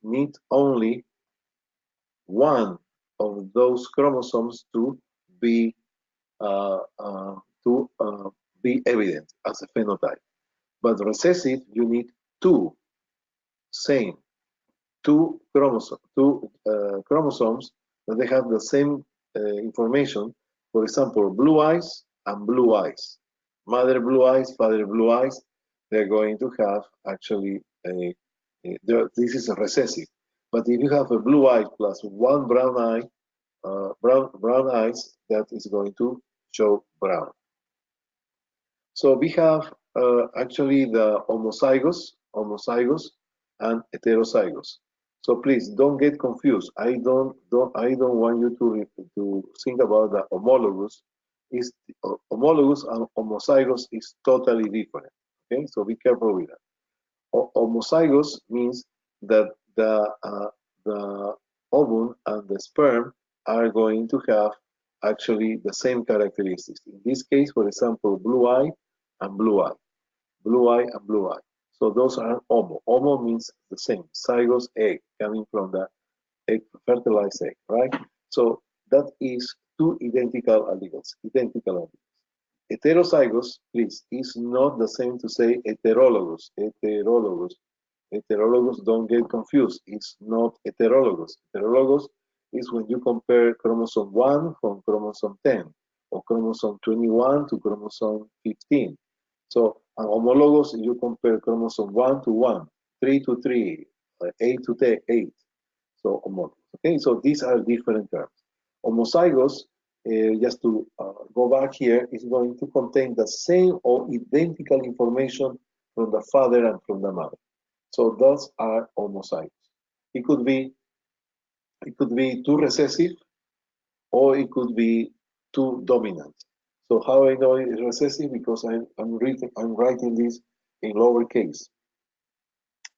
one of those chromosomes to be uh, uh, to be evident as a phenotype. But recessive, you need two chromosomes that they have the same information. For example, blue eyes and blue eyes. Mother blue eyes, father blue eyes. They're going to have actually this is a recessive. But if you have a blue eye plus one brown eye, brown eyes, that is going to show brown. So we have actually the homozygous and heterozygous. So please don't get confused. I don't want you to think about the homologous. Is homologous and homozygous is totally different. Okay, so be careful with that. Homozygous means that the ovum and the sperm are going to have actually the same characteristics. In this case, for example, blue eye and blue eye, blue eye and blue eye. So those are homo. Homo means the same. Zygous, egg, coming from the egg, fertilized egg, right? So that is two identical alleles, identical alleles. Heterozygous, please, is not the same to say heterologous. Heterologous. Heterologous, don't get confused. It's not heterologous. Heterologous is when you compare chromosome 1 from chromosome 10, or chromosome 21 to chromosome 15. So, homologous, you compare chromosome 1 to 1, 3 to 3, 8 to 8. So, homologous. Okay, so these are different terms. Homozygous, just to go back here, is going to contain the same or identical information from the father and from the mother. So those are homozygous. It could be too recessive, or it could be too dominant. So how I know it's recessive? Because I'm writing this in lowercase,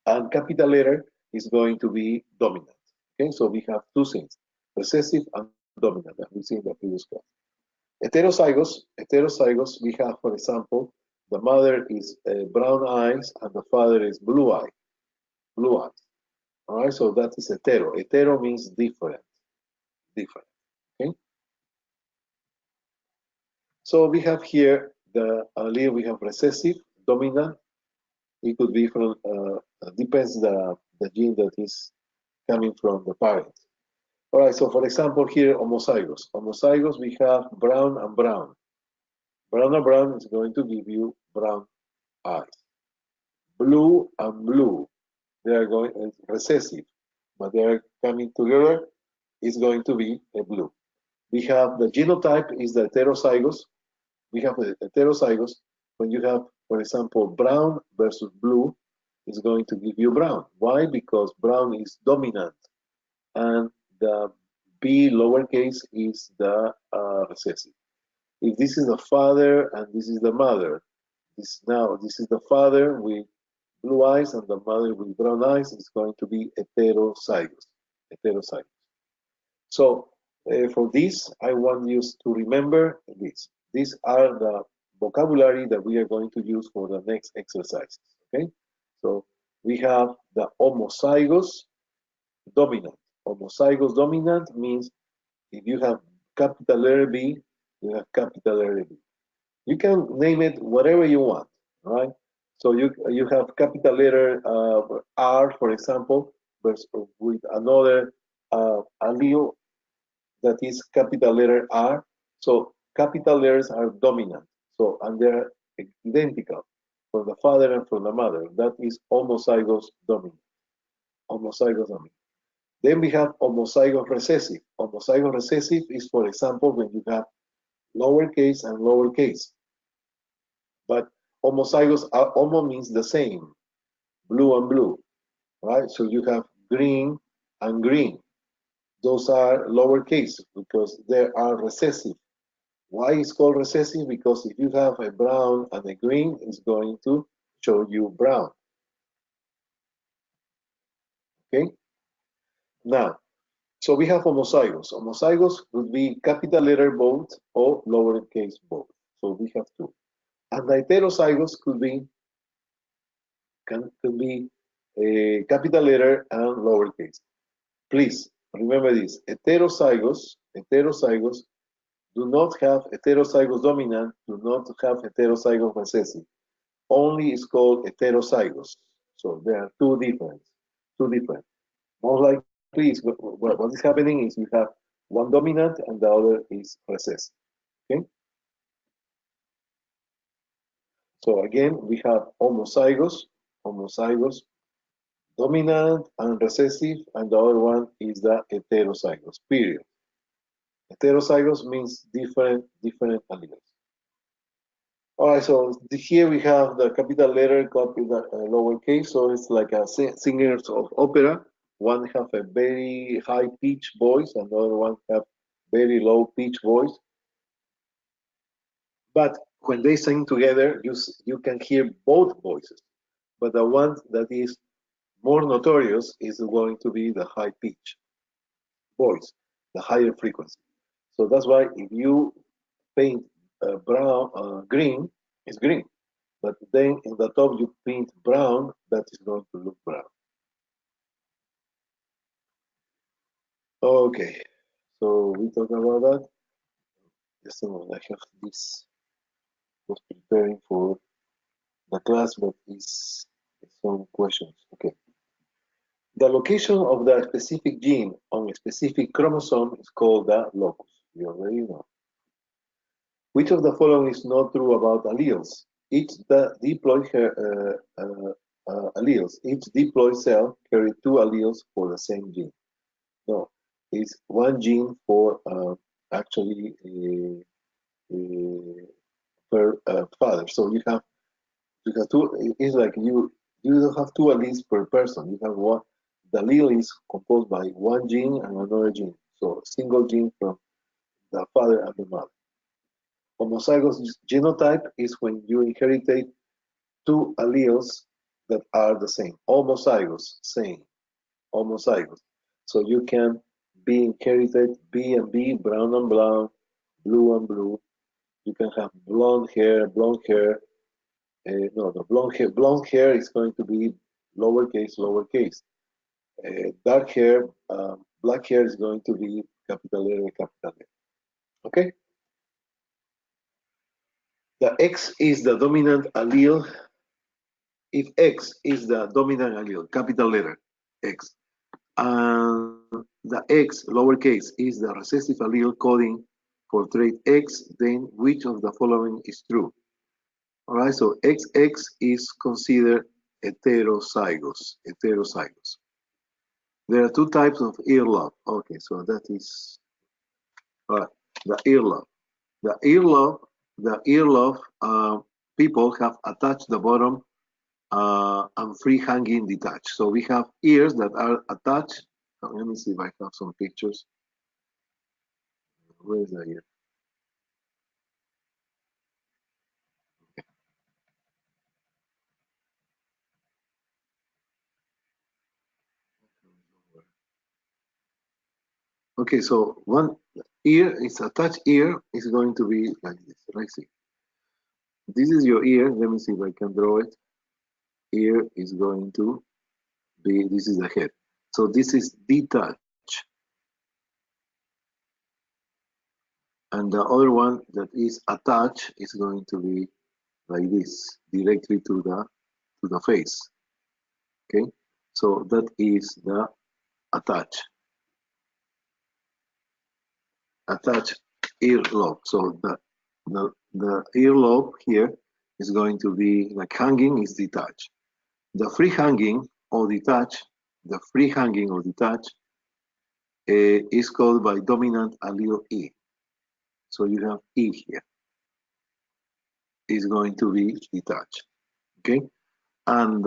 and capital letter is going to be dominant. Okay, so we have two things: recessive and dominant, as we see in the previous class. Heterozygous, we have, for example, the mother is brown eyes and the father is blue eyes. All right, so that is hetero. Hetero means different. Okay. So we have here the allele. We have recessive, dominant. It could be from depends the gene that is coming from the parent. All right. So for example, here homozygous. Homozygous, we have brown and brown. Brown and brown is going to give you brown eyes. Blue and blue, they are going recessive, but they are coming together. Is going to be a blue. We have the genotype is the heterozygous. We have the heterozygous. When you have, for example, brown versus blue, it's going to give you brown. Why? Because brown is dominant, and the B lowercase is the recessive. If this is the father and this is the mother, this is the father with blue eyes and the mother with brown eyes, it's going to be heterozygous. Heterozygous. So for this, I want you to remember this. These are the vocabulary that we are going to use for the next exercises. Okay? So we have the homozygous dominant. Homozygous dominant means if you have capital letter B, you have capital letter B. You can name it whatever you want, right? So you have capital letter R, for example, versus with another allele that is capital letter R. So capital letters are dominant. So, and they're identical for the father and for the mother. That is homozygous dominant. Homozygous dominant. Then we have homozygous recessive. Homozygous recessive is, for example, when you have lowercase and lowercase. But homozygous, homo means the same, blue and blue, right? So you have green and green. Those are lowercase because they are recessive. Why is called recessive? Because if you have a brown and a green, it's going to show you brown. Okay? Now, so we have homozygous. Homozygous would be capital letter both or lowercase both. So we have two. And the heterozygous could be a capital letter and lowercase. Please remember this: heterozygous do not have heterozygous dominant, do not have heterozygous recessive. Only is called heterozygous. So there are two different. Most likely, what is happening is you have one dominant and the other is recessive. Okay. So again, we have homozygous, dominant and recessive, and the other one is the heterozygous. Period. Heterozygous means different alleles. All right, so here we have the capital letter copy the lowercase, so it's like a singers of opera. One have a very high pitch voice, and the other one have very low pitch voice. But when they sing together, you can hear both voices. But the one that is more notorious is going to be the high pitch voice, the higher frequency. So that's why if you paint green, it's green. But then in the top you paint brown, that is going to look brown. Okay, so we talked about that. Just a moment, I have this, was preparing for the class, but it's some questions. Okay. The location of the specific gene on a specific chromosome is called the locus. You already know. Which of the following is not true about alleles? Each each diploid cell carries two alleles for the same gene. No, it's one gene for actually per father. So you have two. It's like you don't have two alleles per person. You have one. The allele is composed by one gene and another gene. So single gene from the father and the mother. Homozygous genotype is when you inherit two alleles that are the same. Homozygous, same. Homozygous. So you can be inherited B and B, brown and brown, blue and blue. You can have blonde hair, blonde hair. No, the blonde hair is going to be lowercase, lowercase. Dark hair, black hair is going to be capital letter, capital letter. Okay? The X is the dominant allele. If X is the dominant allele, capital letter X, and the X, lowercase, is the recessive allele coding for trait X, then which of the following is true? All right, so XX is considered heterozygous. Heterozygous. There are two types of ear lobe. Okay, so that is the ear lobe. The ear lobe people have attached the bottom and free hanging detached. So we have ears that are attached. Let me see if I have some pictures. Where is the ear? Okay, so one ear is attached ear is going to be like this. Let's see. This is your ear. Let me see if I can draw it. Ear is going to be, this is the head. So this is detached. And the other one that is attached is going to be like this, directly to the face. Okay, so that is the attached earlobe. So the earlobe here is going to be like hanging is detached. The free hanging or detached, is called by dominant allele E. So you have E here is going to be detached. Okay, and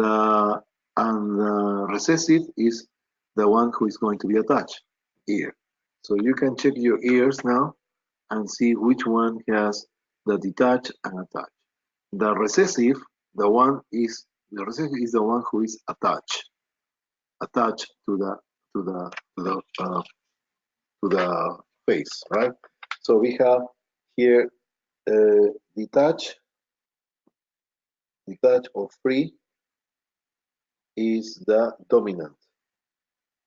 recessive is the one who is going to be attached, ear. So you can check your ears now and see which one has the detached and attached. The recessive, the recessive is the one who is attached to the face, right? So we have here detached or free is the dominant,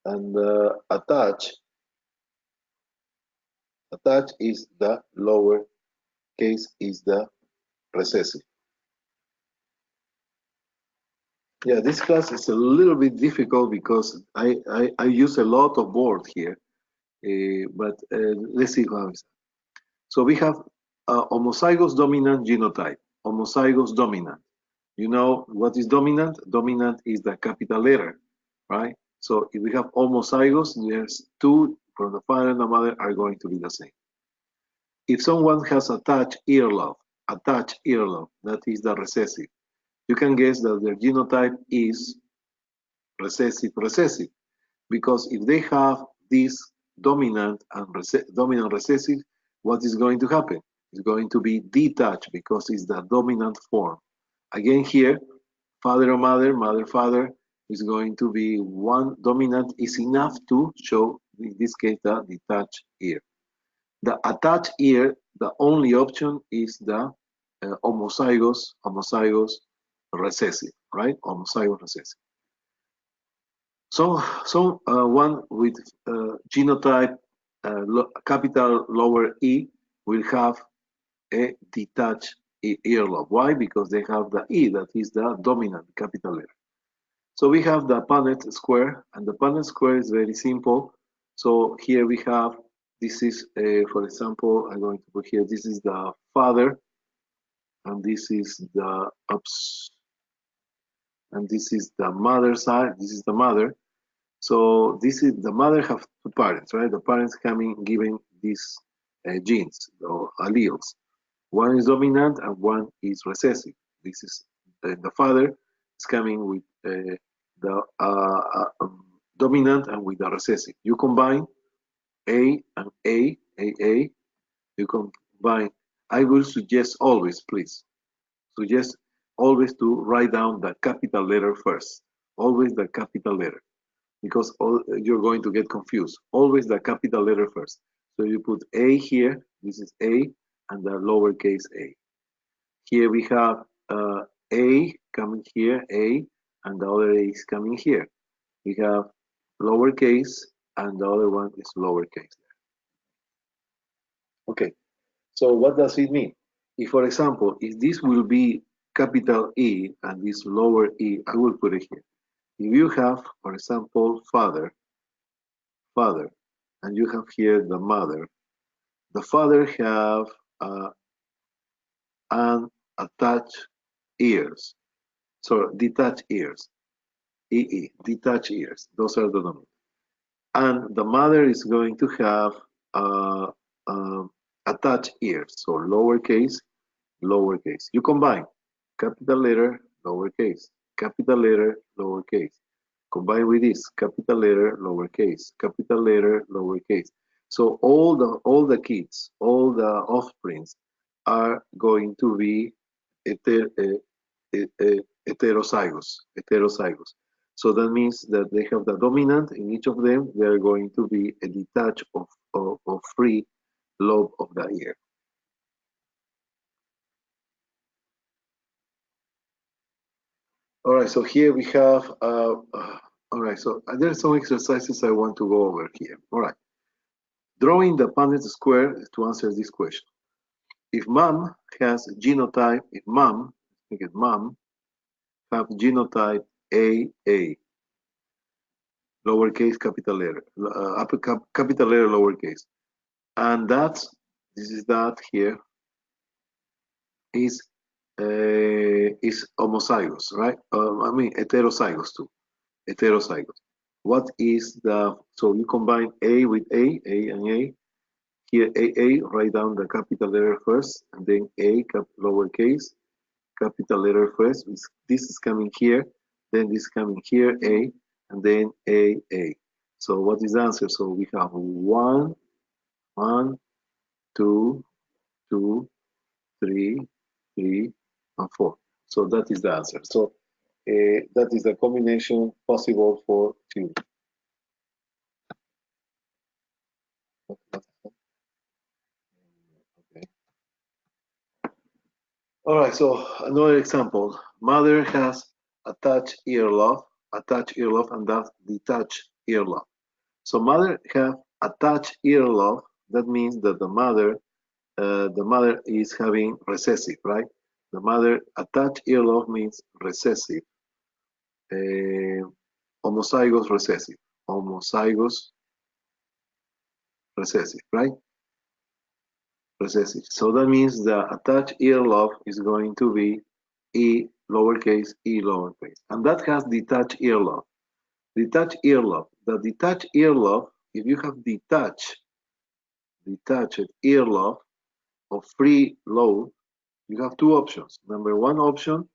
and attached is the lower case is the recessive. Yeah, this class is a little bit difficult because I use a lot of board here, but let's see how it's. So we have homozygous dominant genotype, homozygous dominant. You know what is dominant? Dominant is the capital letter, right? So if we have homozygous, there's two from the father and the mother are going to be the same. If someone has attached ear lobe, attached earlobe, that is the recessive. You can guess that their genotype is recessive, because if they have this dominant and dominant recessive, what is going to happen? It's going to be detached because it's the dominant form. Again here, father or mother, mother, father, is going to be one dominant is enough to show, in this case, the detached ear. The attached ear, the only option is the homozygous recessive, right? Homozygous recessive. So one with genotype capital lower E will have a detached earlobe. Why? Because they have the E, that is the dominant capital letter. So we have the Punnett square, and the Punnett square is very simple. So here we have, this is, for example, I'm going to put here, this is the father, and this is the, oops, and this is the mother side, this is the mother. So this is, the mother have two parents, right? The parents coming, giving these genes, or alleles. One is dominant and one is recessive. This is, the father is coming with the dominant and with the recessive. You combine A and A, you combine. I will suggest always, please, suggest always to write down the capital letter first. Always the capital letter, because you're going to get confused. Always the capital letter first. So you put A here, this is A, and the lowercase a. Here we have A coming here, A, and the other A is coming here. We have lowercase, and the other one is lowercase. Okay, so what does it mean? If, for example, if this will be capital E and this lower E, I will put it here. If you have, for example, father, and you have here the mother, the father have an attached ears, so detached ears, EE, detached ears. Those are the dominant. And the mother is going to have uh, attached ears, so lowercase, lowercase. You combine capital letter, lowercase, capital letter, lowercase. Combine with this, capital letter, lowercase, capital letter, lowercase. So all the kids, all the offsprings are going to be heterozygous. So that means that they have the dominant in each of them. They are going to be a detached of free lobe of the ear. All right, so here we have, all right, so there's some exercises I want to go over here. All right, drawing the Punnett square to answer this question. If mom has genotype, if mom, think it mom, have genotype AA, lowercase capital letter, capital letter lowercase, and that's, this is that here, is homozygous, right? I mean heterozygous too, heterozygous. What is the, so you combine A with A and A. Here AA, write down the capital letter first, and then A, lowercase, capital letter first. This is coming here, then this is coming here, A, and then A. So what is the answer? So we have 1, 2, 2, 3, 3, and 4. So that is the answer. So that is the combination possible for children. Okay. All right, so another example. Mother has attached earlobe, and that detached earlobe. So mother have attached earlobe. That means that the mother is having recessive, right? The mother attached earlobe means recessive, homozygous recessive, homozygous recessive, right? Recessive. So that means the attached earlobe is going to be E lowercase, E lowercase, and that has detached earlobe. Detached earlobe. The detached earlobe, if you have detached earlobe of free lobe, You have two options. Number one option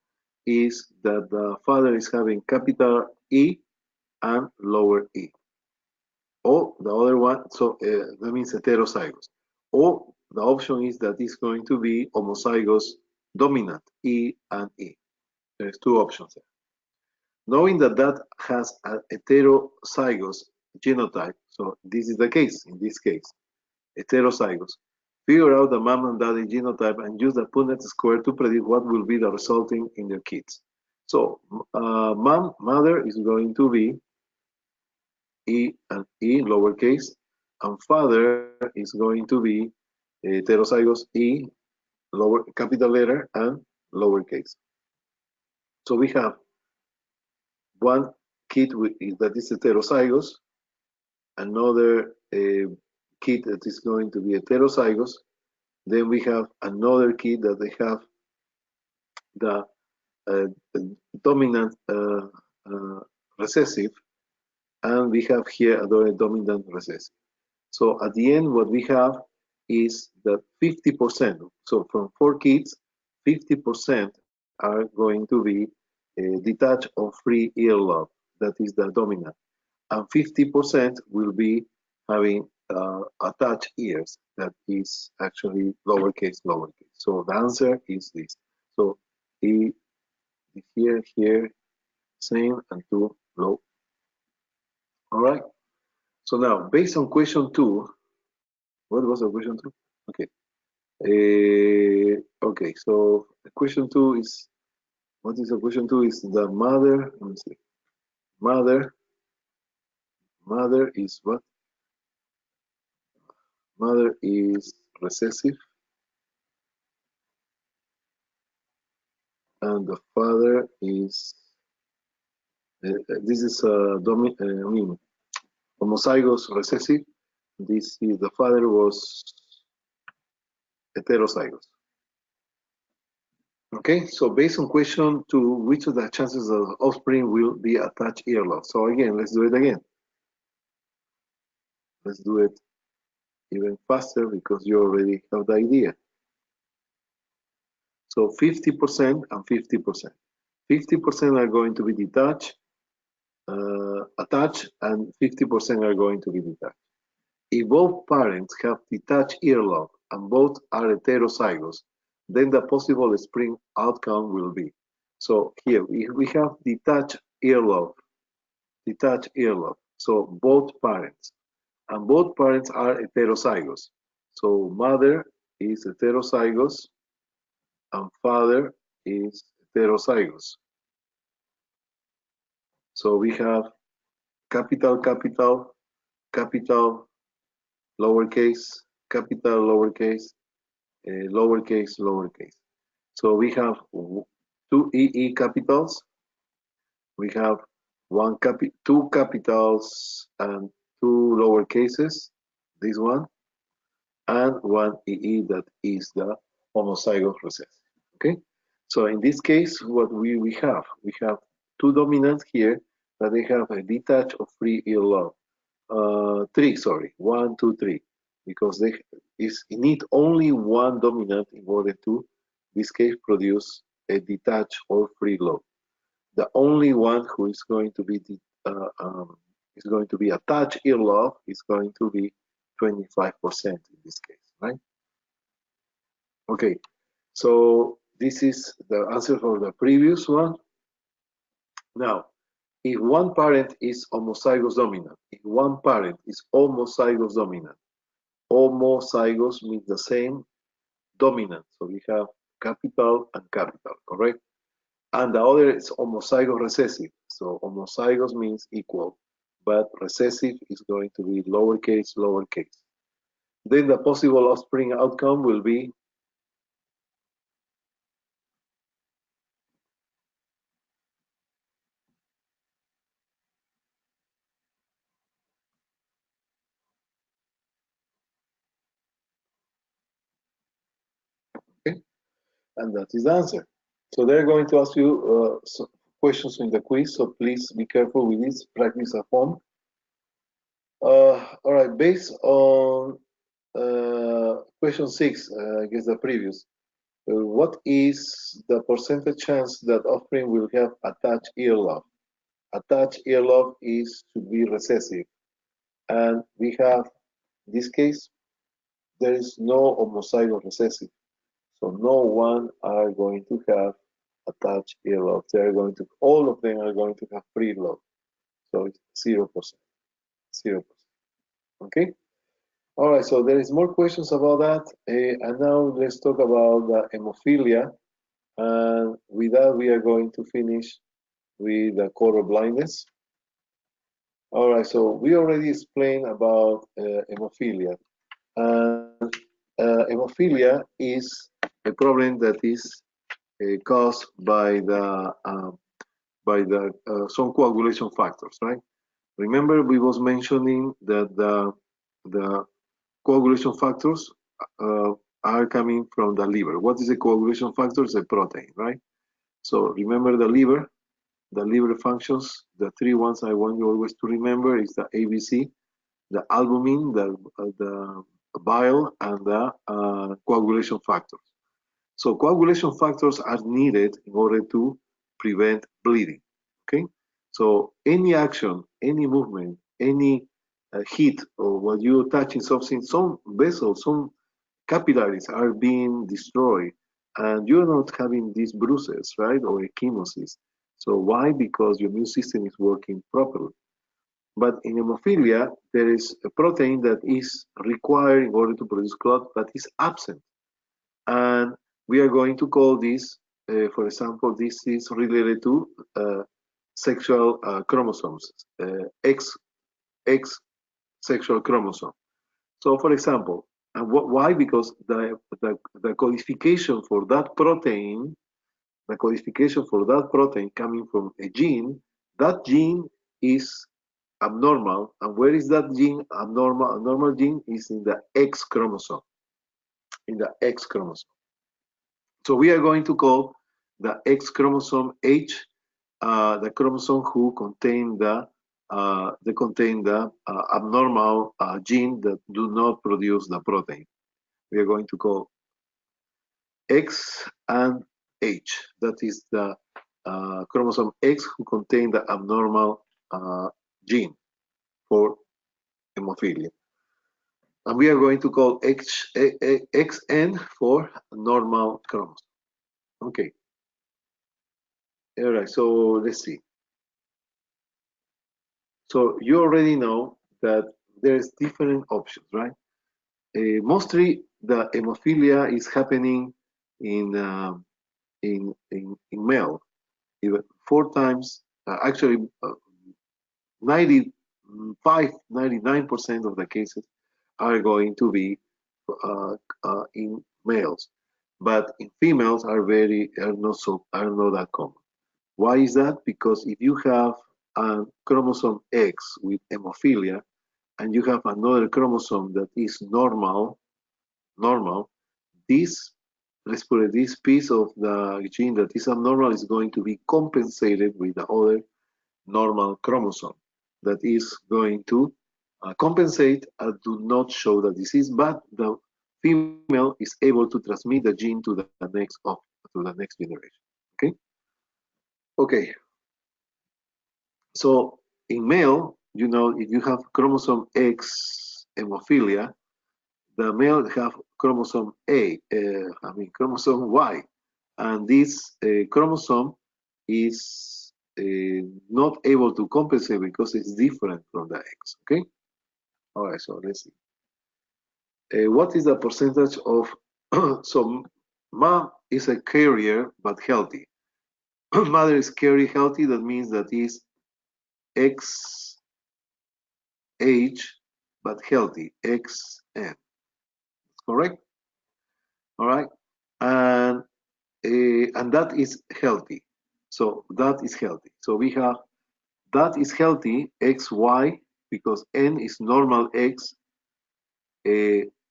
is that the father is having capital E and lower E. Or the other one, so that means heterozygous. Or the option is that it's going to be homozygous dominant, E and E. There's two options there. Knowing that that has a heterozygous genotype, so this is the case, in this case, heterozygous, figure out the mom and daddy genotype and use the Punnett square to predict what will be the resulting in your kids. So mother is going to be E and E lowercase, and father is going to be heterozygous E lower capital letter and lowercase. So we have one kid that is heterozygous, another kid that is going to be heterozygous. Then we have another kid that they have the dominant recessive, and we have here a dominant recessive. So at the end, what we have is that 50%, so from 4 kids, 50% are going to be detached or free ear lobe, that is the dominant, and 50% will be having attached ears, that is actually lowercase, lowercase. So the answer is this. So he here, here, same, and 2 low. All right. So now, based on question 2, what was the question 2? Okay. Okay, so the question 2 is, what is the question 2 is the mother, let me see, mother is what? Mother is recessive, and the father is, this is I mean, homozygous recessive. This is, the father was heterozygous. Okay, so based on question 2, which of the chances of offspring will be attached earlobe? So again, let's do it again. Let's do it even faster because you already have the idea. So 50% and 50%. 50% are going to be detached, attached, and 50% are going to be detached. If both parents have detached earlobe and both are heterozygous, then the possible spring outcome will be. So here we have detached earlobe, so both parents, and both parents are heterozygous. So mother is heterozygous and father is heterozygous. So we have capital, capital, capital, lowercase, capital, lowercase, lowercase, lowercase. So we have 2 EE capitals. We have two capitals and 2 lower cases, this one, and 1 EE that is the homozygous recessive. Okay, so in this case, what we have 2 dominants here that they have a detached or free ear lobe. 3, sorry, 1, 2, 3, because they need only one dominant in order to, in this case, produce a detached or free lobe. The only one who is going to be attached ear lobe is going to be 25% in this case, right? Okay, so this is the answer for the previous one. Now, if one parent is homozygous dominant, homozygous means the same dominant. So we have capital and capital, correct? And the other is homozygous recessive. So homozygous means equal, but recessive is going to be lowercase, lowercase. Then the possible offspring outcome will be okay, and that is the answer. So they're going to ask you questions in the quiz, so please be careful with this, practice at home. All right, based on question 6, I guess the previous, what is the percentage chance that offspring will have attached ear lobe? Attached ear lobe is to be recessive, and we have in this case there is no homozygote recessive, so no one are going to have attached ear lobe. They are going to, all of them are going to have free lobe, so it's 0%, 0%. Okay. All right. So there is more questions about that, and now let's talk about the hemophilia. And with that, we are going to finish with the color blindness. All right, so we already explained about hemophilia. And hemophilia is a problem that is caused by the some coagulation factors, right? Remember, we was mentioning that the coagulation factors uh, are coming from the liver. What is a coagulation factor? It's a protein, right? So remember the liver functions, the three ones I want you always to remember is the ABC, the albumin, the bile, and the coagulation factors. So coagulation factors are needed in order to prevent bleeding, okay? So any action, any movement, any heat, or when you're touching something, some vessels, some capillaries are being destroyed, and you're not having these bruises, right, or ecchymosis. So why? Because your immune system is working properly. But in hemophilia, there is a protein that is required in order to produce clot, but is absent. And we are going to call this, for example, this is related to sexual chromosomes, X sexual chromosome. So, for example, and why? Because the codification for that protein, the codification for that protein coming from a gene, that gene is abnormal. And where is that gene abnormal? Abnormal gene is in the X chromosome, in the X chromosome. So we are going to call the X chromosome H, the chromosome who contain the abnormal gene that do not produce the protein. We are going to call X and H. That is the chromosome X who contain the abnormal gene for hemophilia. And we are going to call XN for normal chromosome. Okay. All right, so let's see. So you already know that there's different options, right? Mostly the hemophilia is happening in male, even 4 times. Actually, 95, 99% of the cases are going to be in males, but in females are not that common. Why is that? Because if you have a chromosome X with hemophilia, and you have another chromosome that is normal, this, let's put it, this piece of the gene that is abnormal is going to be compensated with the other normal chromosome that is going to compensate and do not show the disease, but the female is able to transmit the gene to the next generation. Okay. Okay. So in male, you know, if you have chromosome X hemophilia, the male have chromosome chromosome Y, and this chromosome is not able to compensate because it's different from the X. Okay. All right. So let's see. What is the percentage of? So mom is a carrier but healthy. Mother is carrier healthy. That means that is X age but healthy, XN. Correct? All right. And that is healthy. So that is healthy. So we have that is healthy, XY, because N is normal X.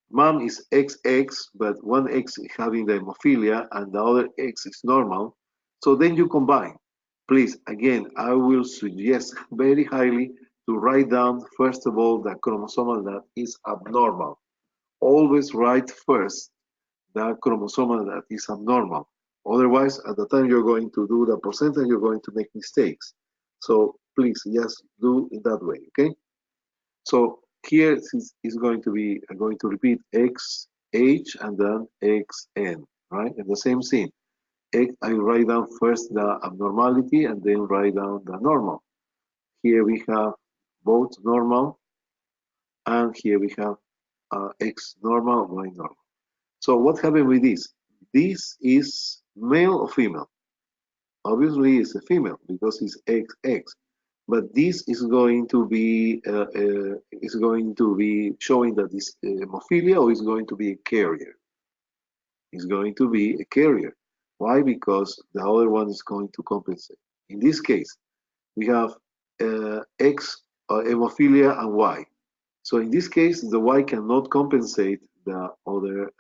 Mom is XX, but one X is having the hemophilia and the other X is normal. So then you combine. Please, again, I will suggest very highly to write down, first of all, the chromosomal that is abnormal. Always write first the chromosome that is abnormal. Otherwise, at the time you're going to do the percentage, you're going to make mistakes. So please just do it that way, okay? So here is going to be, I'm going to repeat XH and then XN, right? And the same thing. I write down first the abnormality and then write down the normal. Here we have both normal, and here we have X normal, Y normal. So what happened with this? This is male or female? Obviously, it's a female because it's XX. But this is going to be showing that it's hemophilia, or is going to be a carrier. It's going to be a carrier. Why? Because the other one is going to compensate. In this case, we have X hemophilia and Y. So in this case, the Y cannot compensate the other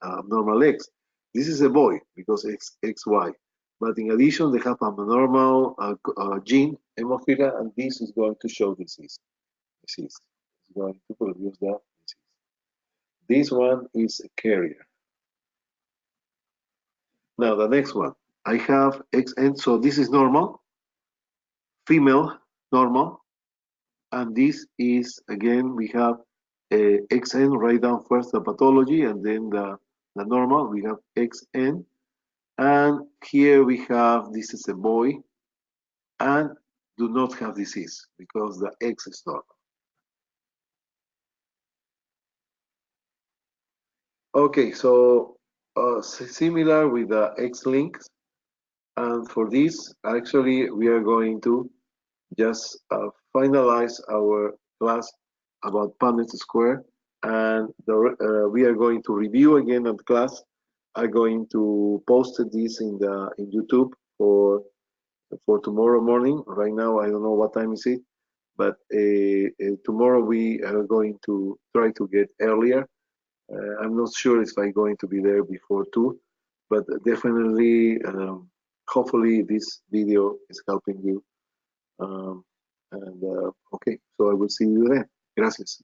abnormal X. This is a boy because XY. But in addition, they have abnormal gene, hemophilia, and this is going to show disease. It's going to produce that disease. This one is a carrier. Now the next one, I have XN, so this is normal, female, normal, and this is, again, we have XN, write down first the pathology and then the normal, we have XN, and here we have, this is a boy, and do not have disease because the X is normal. Okay, so similar with the X links, and for this, actually, we are going to just finalize our class about Punnett square, and we are going to review again at class. I'm going to post this in YouTube for tomorrow morning. Right now, I don't know what time is it, but tomorrow we are going to try to get earlier. I'm not sure if I'm going to be there before 2, but definitely, hopefully this video is helping you. Okay, so I will see you then. Gracias.